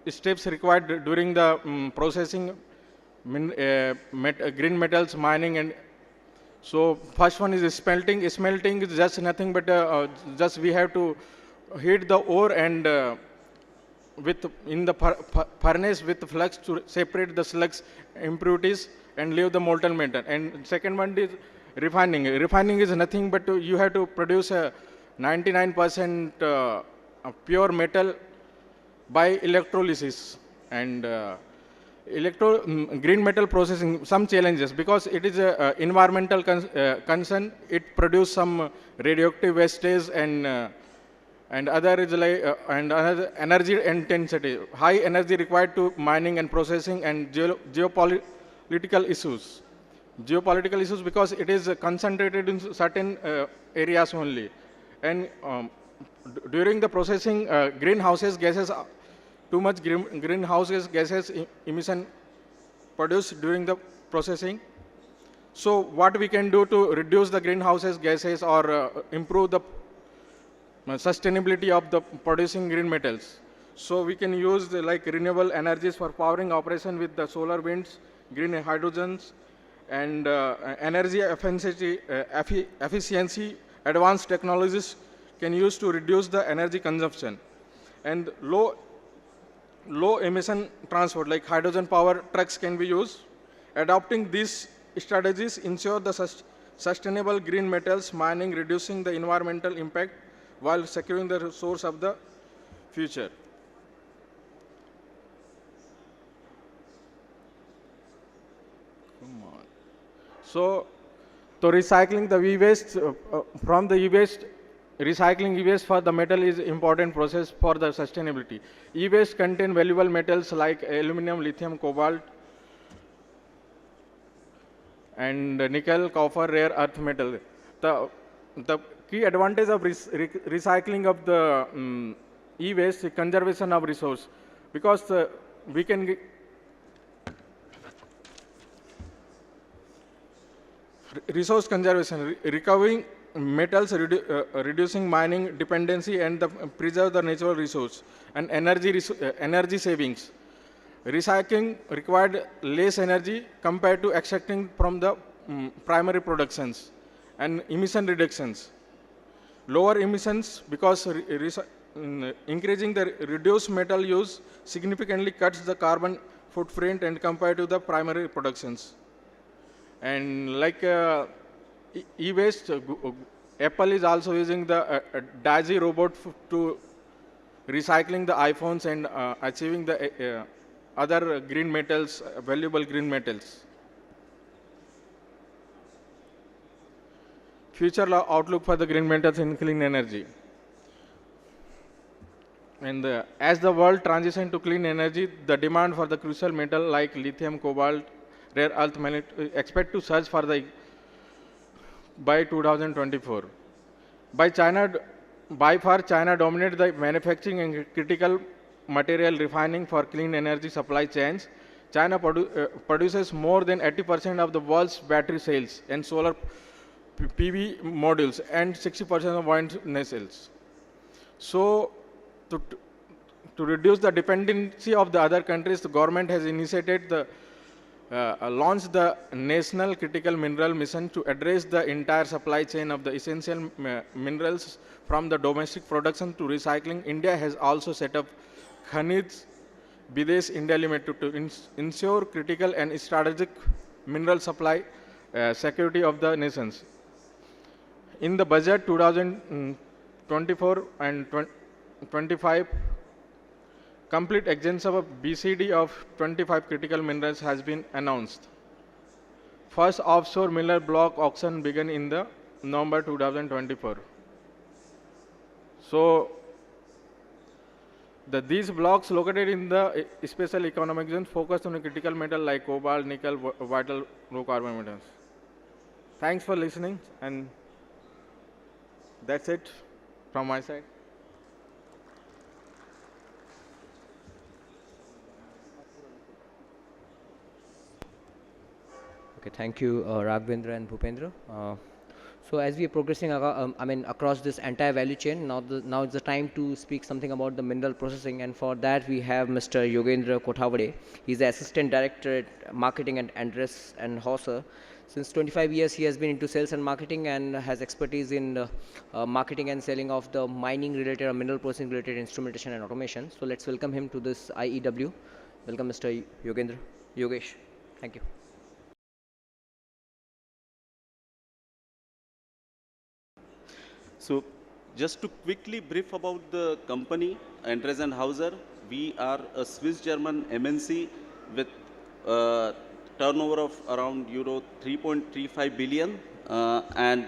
F: steps required during the processing green metals, mining, and so first one is smelting. Smelting is just nothing but just we have to heat the ore and in the furnace with flux to separate the slugs impurities and leave the molten metal. And second one is refining. Refining is nothing but you have to produce a 99% pure metal by electrolysis. And green metal processing, some challenges because it is a environmental concern. It produce some radioactive wastage and other is like and another energy intensity, high energy required to mining and processing, and geopolitical issues. Geopolitical issues because it is concentrated in certain areas only, and during the processing, greenhouses gases, too much greenhouse gases emission produced during the processing. So what we can do to reduce the greenhouses gases or improve the sustainability of the producing green metals. So we can use like renewable energies for powering operation with the solar winds, green hydrogens, and energy efficiency. Advanced technologies can use to reduce the energy consumption, and low emission transport like hydrogen power trucks can be used. Adopting these strategies ensure the sustainable green metals mining, reducing the environmental impact while securing the resource of the future. Come on. So recycling the e-waste from the e-waste, recycling e-waste for the metal is important process for the sustainability. E-waste contain valuable metals like aluminum, lithium, cobalt, and nickel, copper, rare earth metal. The key advantage of recycling of the e-waste is conservation of resource, because we can resource conservation, recovering metals, reducing mining dependency, and preserve the natural resource, and energy savings. Recycling required less energy compared to extracting from the primary productions, and emission reductions. Lower emissions because increasing the reduced metal use significantly cuts the carbon footprint and compared to the primary productions. And like e-waste, Apple is also using the Daisy robot to recycling the iPhones and achieving the other green metals, valuable green metals. Future outlook for the green metals in clean energy. And as the world transitions to clean energy, the demand for the crucial metal like lithium, cobalt, rare earth expect to surge for the by 2024. By far, China dominates the manufacturing and critical material refining for clean energy supply chains. China produces more than 80% of the world's battery cells and solar PV modules and 60% of wind nacelles. So, to reduce the dependency of the other countries, the government has initiated the launched the National Critical Mineral Mission to address the entire supply chain of the essential minerals from the domestic production to recycling. India has also set up Khanij Bidesh India Limited to ensure critical and strategic mineral supply security of the nations. In the budget 2024 and 25, complete extension of BCD of 25 critical minerals has been announced. First offshore mineral block auction began in the November 2024. So, these blocks located in the special economic zone focus on a critical metal like cobalt, nickel, vital low carbon metals. Thanks for listening, and that's it from my side.
A: Okay, thank you, Raghavendra and Bhupendra. So as we are progressing, across this entire value chain, now it's the time to speak something about the mineral processing, and for that we have Mr. Yogendra Kothawade. He's the Assistant Director at Marketing at Andres and Hauser. Since 25 years, he has been into sales and marketing and has expertise in marketing and selling of the mining related or mineral processing related instrumentation and automation. So let's welcome him to this IEW. Welcome, Mr. Yogendra. Yogesh. Thank you.
G: So just to quickly brief about the company, Endres and Hauser, we are a Swiss-German MNC with turnover of around euro 3.35 billion, and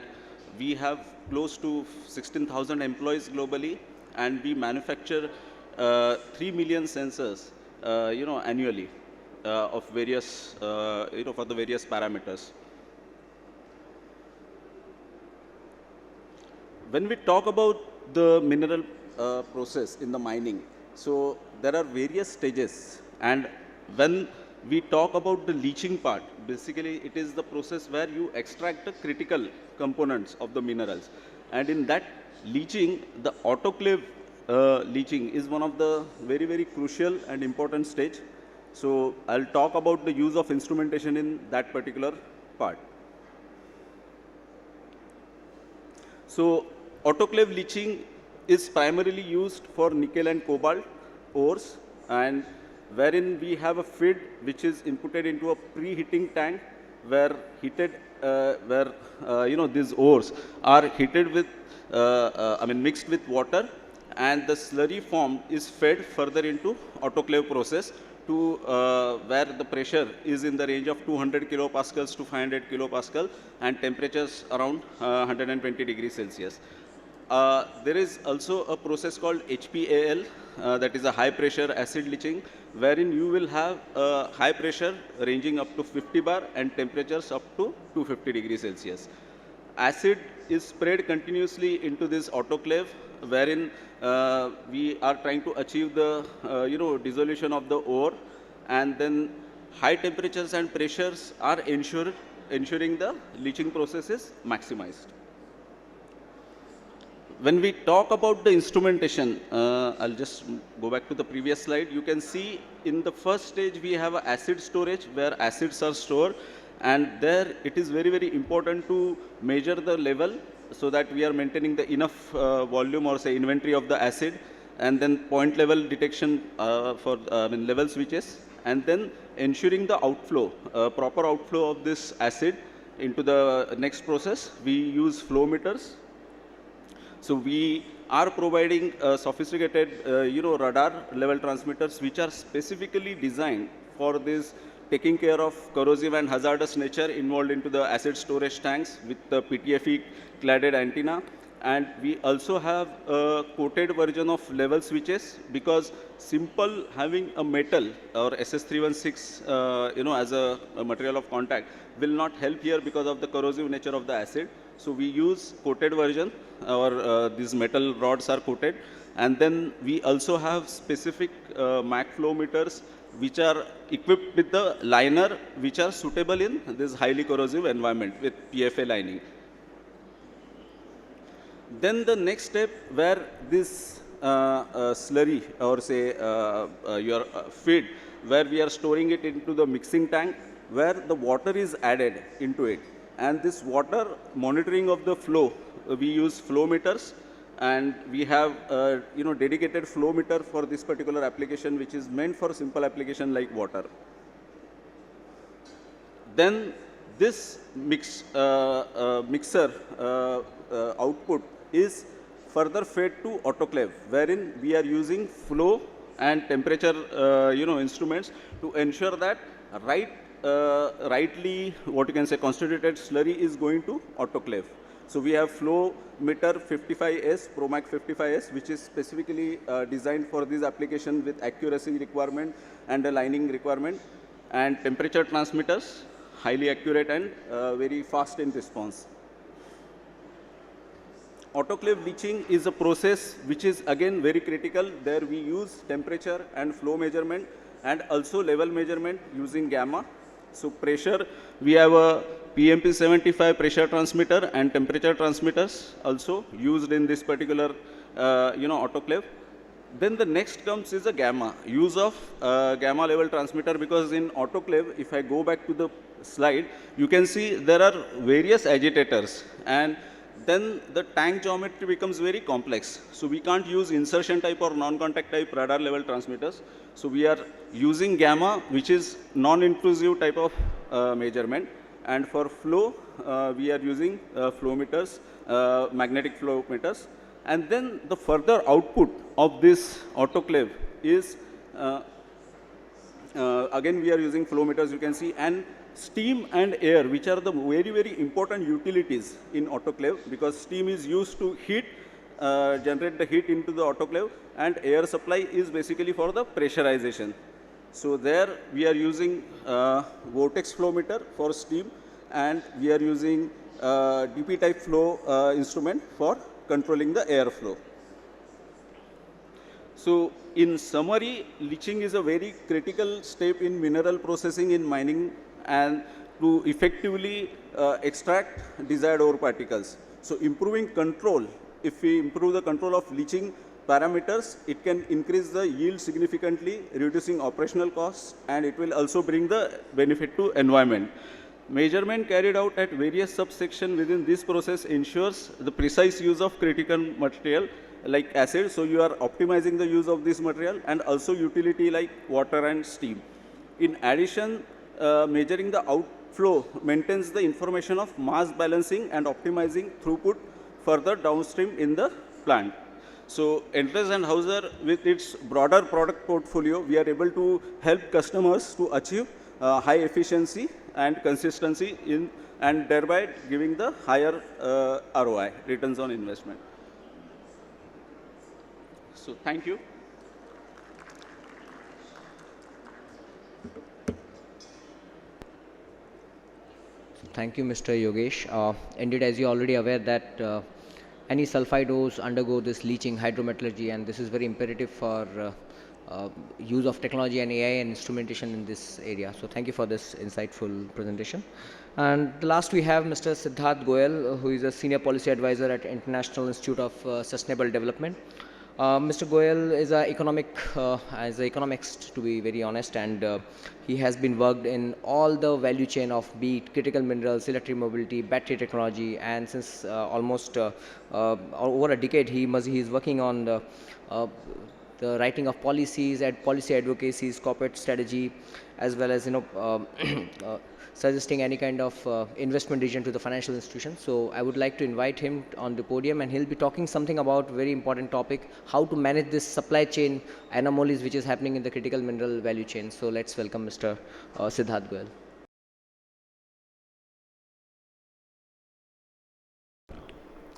G: we have close to 16,000 employees globally, and we manufacture 3 million sensors, annually of various, for the various parameters. When we talk about the mineral process in the mining, so there are various stages, and when we talk about the leaching part, basically it is the process where you extract the critical components of the minerals, and in that leaching, the autoclave leaching is one of the very, very crucial and important stage. So I'll talk about the use of instrumentation in that particular part. So autoclave leaching is primarily used for nickel and cobalt ores, and wherein we have a feed which is inputted into a preheating tank where these ores are heated with, mixed with water, and the slurry formed is fed further into autoclave process to where the pressure is in the range of 200 kilopascals to 500 kilopascal and temperatures around 120 degrees Celsius. There is also a process called HPAL, that is a high pressure acid leaching, wherein you will have high pressure ranging up to 50 bar and temperatures up to 250 degrees Celsius. Acid is sprayed continuously into this autoclave, wherein we are trying to achieve the dissolution of the ore, and then high temperatures and pressures are ensuring the leaching process is maximized. When we talk about the instrumentation, I'll just go back to the previous slide. You can see in the first stage we have an acid storage where acids are stored, and there it is very, very important to measure the level so that we are maintaining the enough volume or say inventory of the acid, and then point level detection for level switches, and then ensuring the outflow, proper outflow of this acid into the next process. We use flow meters. So we are providing sophisticated, radar level transmitters which are specifically designed for this taking care of corrosive and hazardous nature involved into the acid storage tanks with the PTFE cladded antenna. And we also have a coated version of level switches, because simple having a metal or SS316, as a material of contact will not help here because of the corrosive nature of the acid. So we use coated version, or these metal rods are coated. And then we also have specific MAC flow meters which are equipped with the liner which are suitable in this highly corrosive environment with PFA lining. Then the next step where this slurry or say your feed, where we are storing it into the mixing tank where the water is added into it. And this water monitoring of the flow, we use flow meters, and we have dedicated flow meter for this particular application which is meant for simple application like water. Then this mixer output is further fed to autoclave, wherein we are using flow and temperature instruments to ensure that rightly what you can say constituted slurry is going to autoclave. So we have flow meter 55S, ProMac 55S, which is specifically designed for this application with accuracy requirement and a lining requirement, and temperature transmitters, highly accurate and very fast in response. Autoclave leaching is a process which is again very critical. There we use temperature and flow measurement and also level measurement using gamma. So pressure, we have a PMP75 pressure transmitter and temperature transmitters also used in this particular autoclave. Then the next comes is a gamma, use of gamma level transmitter, because in autoclave, if I go back to the slide, you can see there are various agitators, and then the tank geometry becomes very complex. So we can't use insertion type or non-contact type radar level transmitters. So we are using gamma, which is non-intrusive type of measurement. And for flow, we are using flow meters magnetic flow meters. And then the further output of this autoclave is, again we are using flow meters, you can see, and steam and air, which are the very, very important utilities in autoclave, because steam is used to heat, generate the heat into the autoclave, and air supply is basically for the pressurization. So there we are using vortex flow meter for steam, and we are using DP type flow instrument for controlling the airflow. So in summary, leaching is a very critical step in mineral processing in mining and to effectively extract desired ore particles. So improving control, if we improve the control of leaching parameters, it can increase the yield significantly, reducing operational costs, and it will also bring the benefit to environment. Measurement carried out at various subsections within this process ensures the precise use of critical material like acid, so you are optimizing the use of this material, and also utility like water and steam. In addition, measuring the outflow maintains the information of mass balancing and optimizing throughput further downstream in the plant. So Entrance and Hauser, with its broader product portfolio, we are able to help customers to achieve high efficiency and consistency in, and thereby giving the higher ROI, returns on investment. So thank you.
A: Thank you, Mr. Yogesh. Indeed, as you're already aware that any sulfide ores undergo this leaching hydrometallurgy, and this is very imperative for use of technology and AI and instrumentation in this area. So thank you for this insightful presentation. And the last we have Mr. Siddharth Goyal, who is a Senior Policy Advisor at International Institute of Sustainable Development. Mr. Goyal is an economist, to be very honest, and he has been worked in all the value chain of be it critical minerals, electric mobility, battery technology, and since almost over a decade he is working on the writing of policies and policy advocacies, corporate strategy, as well as suggesting any kind of investment decision to the financial institution. So I would like to invite him on the podium, and he'll be talking something about very important topic, how to manage this supply chain anomalies which is happening in the critical mineral value chain. So let's welcome Mr. Siddharth Goyal.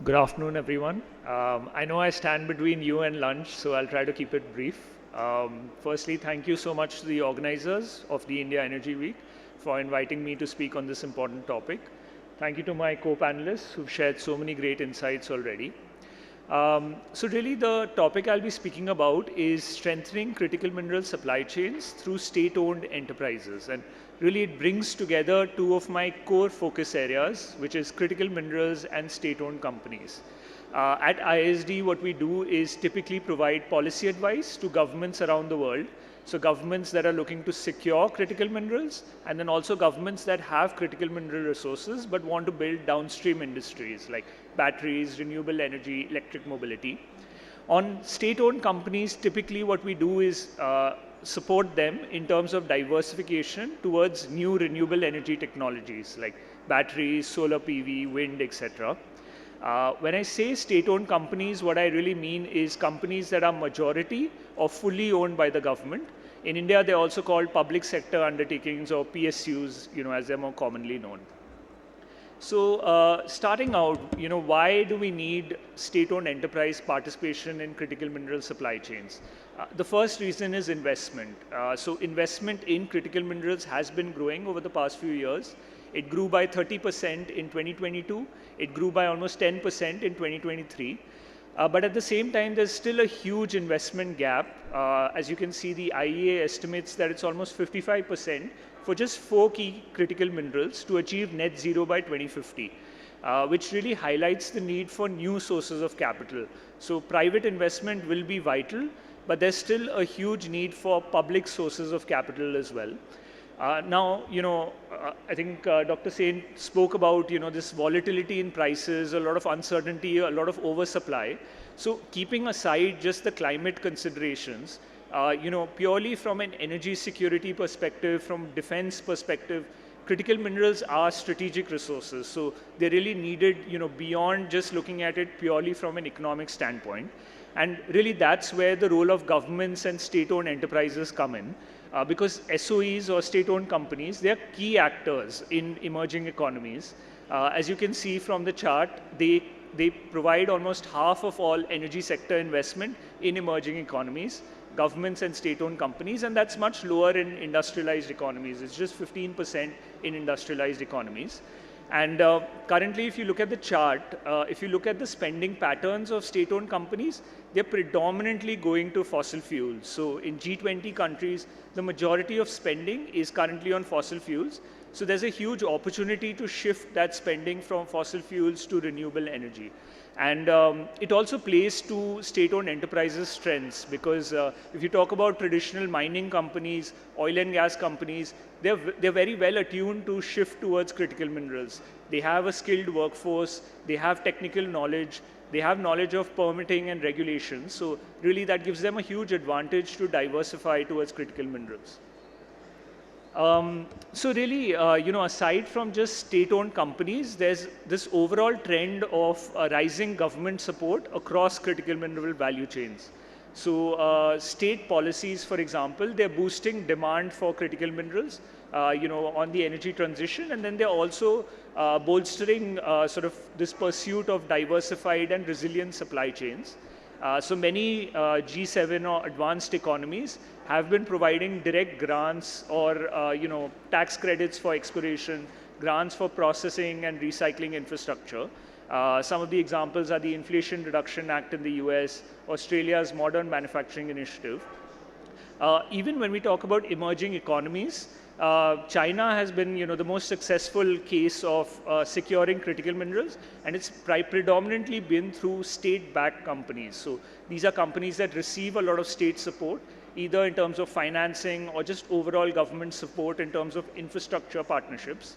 H: Good afternoon, everyone. I know I stand between you and lunch, so I'll try to keep it brief. Firstly, thank you so much to the organizers of the India Energy Week for inviting me to speak on this important topic. Thank you to my co-panelists who've shared so many great insights already. So really the topic I'll be speaking about is strengthening critical mineral supply chains through state-owned enterprises. And really it brings together two of my core focus areas, which is critical minerals and state-owned companies. At ISD, what we do is typically provide policy advice to governments around the world. So governments that are looking to secure critical minerals, and then also governments that have critical mineral resources but want to build downstream industries like batteries, renewable energy, electric mobility. On state-owned companies, typically what we do is support them in terms of diversification towards new renewable energy technologies like batteries, solar PV, wind, etc. When I say state-owned companies, what I really mean is companies that are majority or fully owned by the government. In India, they're also called public sector undertakings, or PSUs, as they're more commonly known. So starting out, why do we need state-owned enterprise participation in critical mineral supply chains? The first reason is investment. So investment in critical minerals has been growing over the past few years. It grew by 30% in 2022. It grew by almost 10% in 2023. But at the same time, there's still a huge investment gap. As you can see, the IEA estimates that it's almost 55% for just 4 key critical minerals to achieve net zero by 2050, which really highlights the need for new sources of capital. So private investment will be vital, but there's still a huge need for public sources of capital as well. Now, I think Dr. Sen spoke about, this volatility in prices, a lot of uncertainty, a lot of oversupply. So keeping aside just the climate considerations, purely from an energy security perspective, from defense perspective, critical minerals are strategic resources. So they're really needed, beyond just looking at it purely from an economic standpoint. And really that's where the role of governments and state-owned enterprises come in. Because SOEs or state-owned companies, they're key actors in emerging economies. As you can see from the chart, they provide almost half of all energy sector investment in emerging economies, governments and state-owned companies, and that's much lower in industrialized economies. It's just 15% in industrialized economies. And currently, if you look at the chart, if you look at the spending patterns of state-owned companies, they're predominantly going to fossil fuels. So in G20 countries, the majority of spending is currently on fossil fuels. So there's a huge opportunity to shift that spending from fossil fuels to renewable energy. And it also plays to state-owned enterprises' strengths, because if you talk about traditional mining companies, oil and gas companies, they're very well attuned to shift towards critical minerals. They have a skilled workforce, they have technical knowledge, they have knowledge of permitting and regulations. So really that gives them a huge advantage to diversify towards critical minerals. So really, aside from just state-owned companies, there's this overall trend of rising government support across critical mineral value chains. So state policies, for example, they're boosting demand for critical minerals, on the energy transition, and then they're also bolstering sort of this pursuit of diversified and resilient supply chains. So many G7 or advanced economies have been providing direct grants or tax credits for exploration, grants for processing and recycling infrastructure. Some of the examples are the Inflation Reduction Act in the US, Australia's Modern Manufacturing Initiative. Even when we talk about emerging economies, China has been, the most successful case of securing critical minerals, and it's predominantly been through state-backed companies. So these are companies that receive a lot of state support, either in terms of financing or just overall government support in terms of infrastructure partnerships.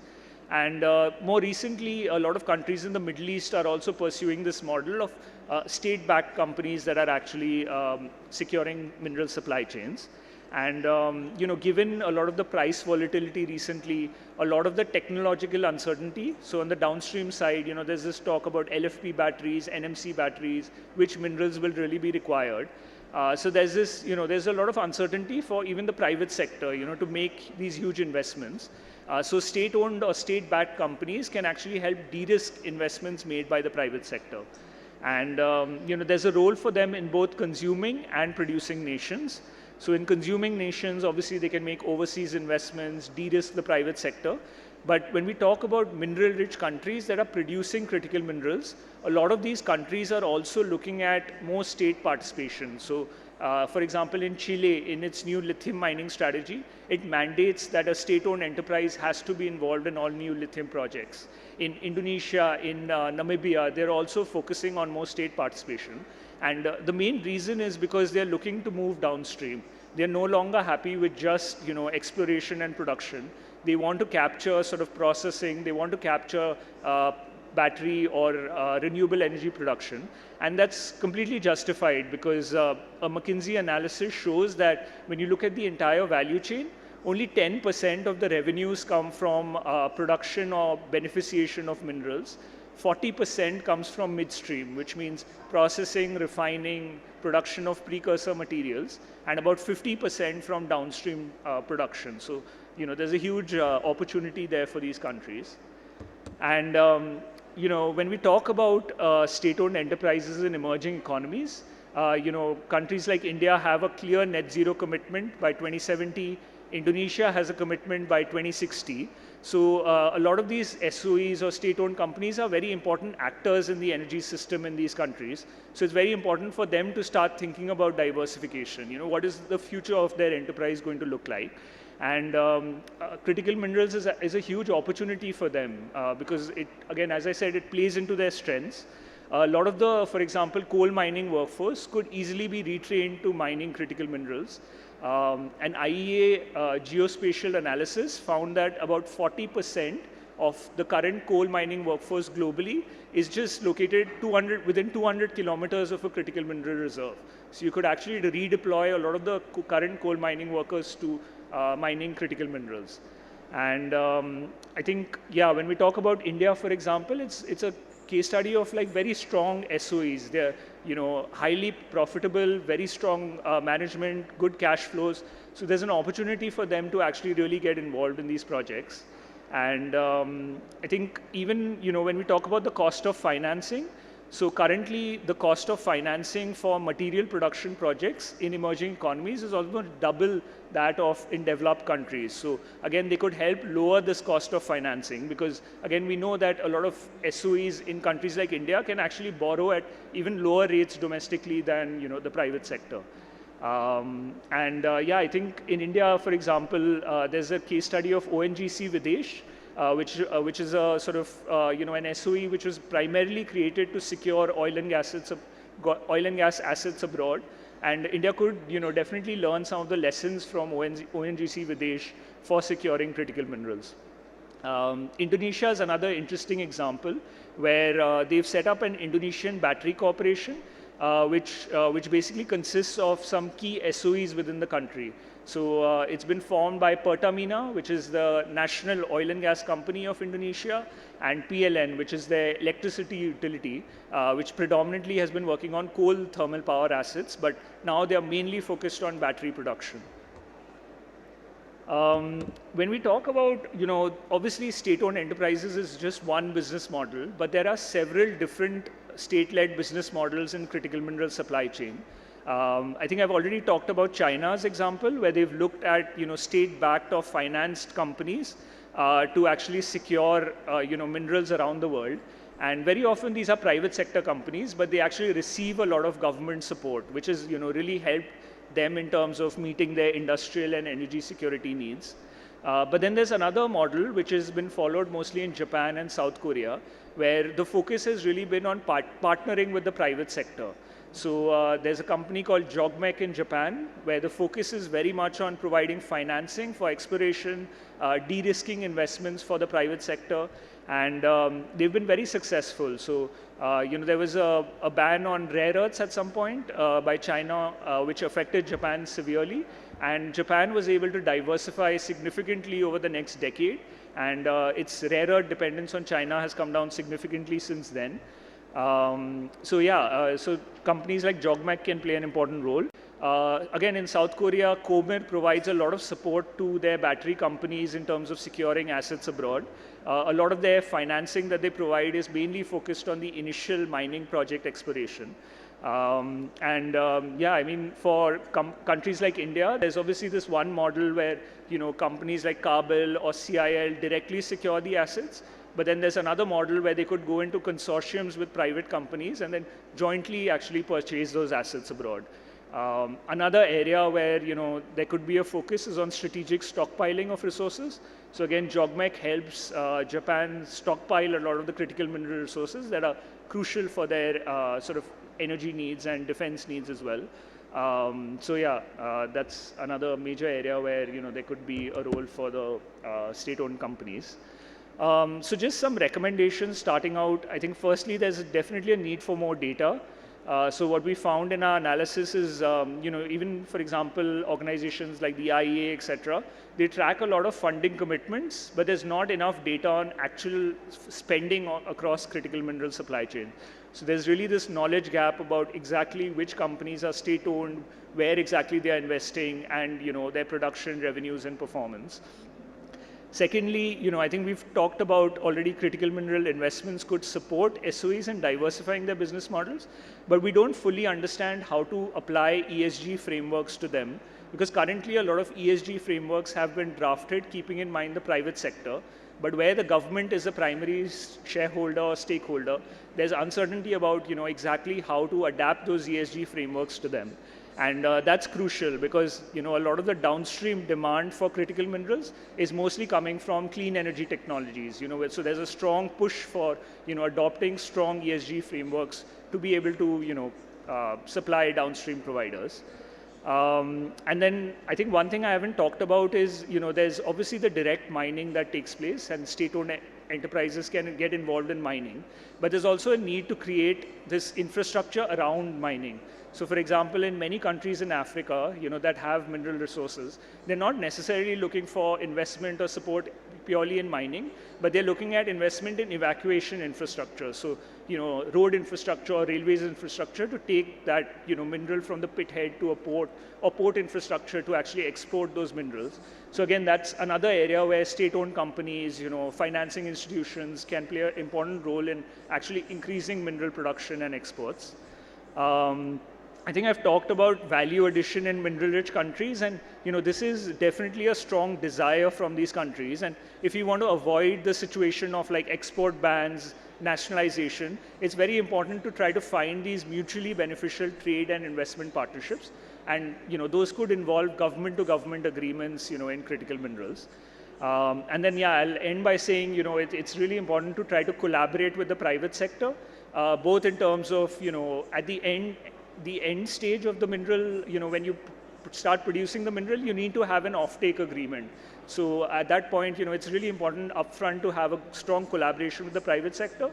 H: And more recently, a lot of countries in the Middle East are also pursuing this model of state-backed companies that are actually securing mineral supply chains. And given a lot of the price volatility recently, a lot of the technological uncertainty, so on the downstream side, there's this talk about LFP batteries, NMC batteries, which minerals will really be required. So there's this, there's a lot of uncertainty for even the private sector, to make these huge investments. So state-owned or state-backed companies can actually help de-risk investments made by the private sector. And there's a role for them in both consuming and producing nations. So in consuming nations, obviously they can make overseas investments, de-risk the private sector. But when we talk about mineral-rich countries that are producing critical minerals, a lot of these countries are also looking at more state participation. So for example, in Chile, in its new lithium mining strategy, it mandates that a state-owned enterprise has to be involved in all new lithium projects. In Indonesia, in Namibia, they're also focusing on more state participation. And the main reason is because they're looking to move downstream. They're no longer happy with just exploration and production. They want to capture sort of processing. They want to capture battery or renewable energy production. And that's completely justified because a McKinsey analysis shows that when you look at the entire value chain, only 10% of the revenues come from production or beneficiation of minerals. 40% comes from midstream, which means processing, refining, production of precursor materials, and about 50% from downstream production. So, there's a huge opportunity there for these countries. And, when we talk about state-owned enterprises in emerging economies, countries like India have a clear net zero commitment by 2070. Indonesia has a commitment by 2060. So a lot of these SOEs or state-owned companies are very important actors in the energy system in these countries. So it's very important for them to start thinking about diversification. What is the future of their enterprise going to look like? And critical minerals is a huge opportunity for them because it, again, as I said, it plays into their strengths. A lot of the, for example, coal mining workforce could easily be retrained to mining critical minerals. An IEA geospatial analysis found that about 40% of the current coal mining workforce globally is just located within 200 kilometers of a critical mineral reserve. So you could actually redeploy a lot of the current coal mining workers to mining critical minerals. And I think, yeah, when we talk about India, for example, it's a case study of like very strong SOEs. They're, highly profitable, very strong management, good cash flows. So there's an opportunity for them to actually really get involved in these projects. And I think even, when we talk about the cost of financing, so currently the cost of financing for material production projects in emerging economies is almost double that of in developed countries. So again, they could help lower this cost of financing because again, we know that a lot of SOEs in countries like India can actually borrow at even lower rates domestically than, the private sector. Yeah, I think in India, for example, there's a case study of ONGC Videsh, which is a sort of an SOE which was primarily created to secure oil and gas assets abroad, and India could definitely learn some of the lessons from ONGC Videsh for securing critical minerals. Indonesia is another interesting example where they've set up an Indonesian battery corporation, which basically consists of some key SOEs within the country. So it's been formed by Pertamina, which is the national oil and gas company of Indonesia, and PLN, which is the electricity utility, which predominantly has been working on coal thermal power assets, but now they are mainly focused on battery production. When we talk about, obviously state-owned enterprises is just one business model, but there are several different state-led business models in critical mineral supply chain. I think I've already talked about China's example, where they've looked at, state-backed or financed companies to actually secure, minerals around the world. And very often these are private sector companies, but they actually receive a lot of government support, which has, really helped them in terms of meeting their industrial and energy security needs. But then there's another model which has been followed mostly in Japan and South Korea, where the focus has really been on partnering with the private sector. So there's a company called JOGMEC in Japan, where the focus is very much on providing financing for exploration, de-risking investments for the private sector, and they've been very successful. So there was a ban on rare earths at some point by China, which affected Japan severely, and Japan was able to diversify significantly over the next decade, and its rare earth dependence on China has come down significantly since then. So companies like JOGMEC can play an important role. Again, in South Korea, Komer provides a lot of support to their battery companies in terms of securing assets abroad. A lot of their financing that they provide is mainly focused on the initial mining project exploration. Yeah, I mean, for countries like India, there's obviously this one model where, companies like Kabel or CIL directly secure the assets. But then there's another model where they could go into consortiums with private companies and then jointly actually purchase those assets abroad. Another area where there could be a focus is on strategic stockpiling of resources. So again, JOGMEC helps Japan stockpile a lot of the critical mineral resources that are crucial for their sort of energy needs and defense needs as well. So yeah, that's another major area where there could be a role for the state-owned companies. So just some recommendations starting out. I think firstly, there's definitely a need for more data. So what we found in our analysis is, even for example, organizations like the IEA, etc., they track a lot of funding commitments, but there's not enough data on actual spending across critical mineral supply chain. So there's really this knowledge gap about exactly which companies are state-owned, where exactly they are investing, and their production revenues and performance. Secondly, I think we've talked about already critical mineral investments could support SOEs in diversifying their business models, but we don't fully understand how to apply ESG frameworks to them, because currently a lot of ESG frameworks have been drafted keeping in mind the private sector, but where the government is a primary shareholder or stakeholder, there's uncertainty about exactly how to adapt those ESG frameworks to them. And that's crucial because a lot of the downstream demand for critical minerals is mostly coming from clean energy technologies. So there's a strong push for adopting strong ESG frameworks to be able to supply downstream providers. And then I think one thing I haven't talked about is there's obviously the direct mining that takes place, and state-owned enterprises can get involved in mining, but there's also a need to create this infrastructure around mining. So for example, in many countries in Africa, that have mineral resources, they're not necessarily looking for investment or support purely in mining, but they're looking at investment in evacuation infrastructure. So, road infrastructure or railways infrastructure to take that, mineral from the pit head to a port, or port infrastructure to actually export those minerals. So again, that's another area where state-owned companies, financing institutions can play an important role in actually increasing mineral production and exports. I think I've talked about value addition in mineral-rich countries, and this is definitely a strong desire from these countries. And if you want to avoid the situation of like export bans, nationalization, it's very important to try to find these mutually beneficial trade and investment partnerships. And those could involve government-to-government agreements, in critical minerals. And then, I'll end by saying, it's really important to try to collaborate with the private sector, both in terms of, at the end stage of the mineral, when you start producing the mineral, you need to have an offtake agreement. So at that point, it's really important upfront to have a strong collaboration with the private sector,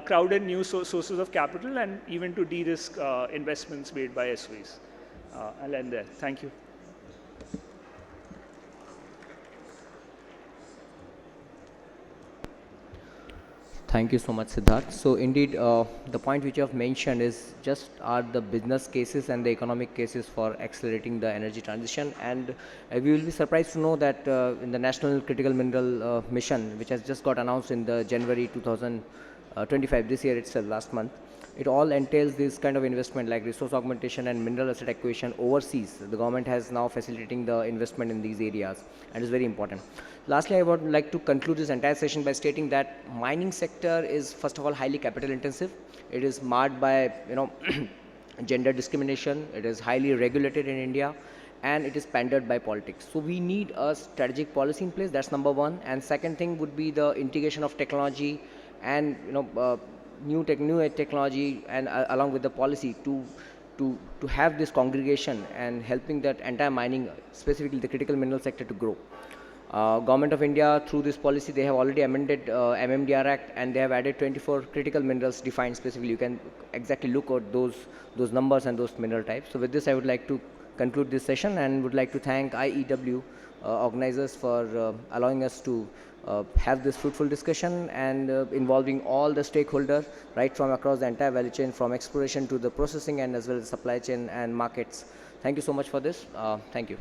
H: crowd in new sources of capital, and even to de-risk investments made by SOEs. I'll end there. Thank you.
A: Thank you so much, Siddharth. So indeed, the point which you have mentioned is just are the business cases and the economic cases for accelerating the energy transition. And we will be surprised to know that in the National Critical Mineral Mission, which has just got announced in the January 2025, this year itself, last month, it all entails this kind of investment like resource augmentation and mineral asset acquisition overseas. The government has now facilitating the investment in these areas, and is very important. Lastly, I would like to conclude this entire session by stating that mining sector is first of all highly capital intensive. It is marred by gender discrimination. It is highly regulated in India, and it is pandered by politics. So we need a strategic policy in place. That's number one. And second thing would be the integration of technology and new technology, and along with the policy to have this congregation and helping that entire mining, specifically the critical mineral sector, to grow. Government of India, through this policy, they have already amended MMDR Act, and they have added 24 critical minerals defined specifically. You can exactly look at those numbers and those mineral types. So with this, I would like to conclude this session, and would like to thank IEW organizers for allowing us to have this fruitful discussion, and involving all the stakeholders right from across the entire value chain, from exploration to the processing, and as well as supply chain and markets. Thank you so much for this. Thank you.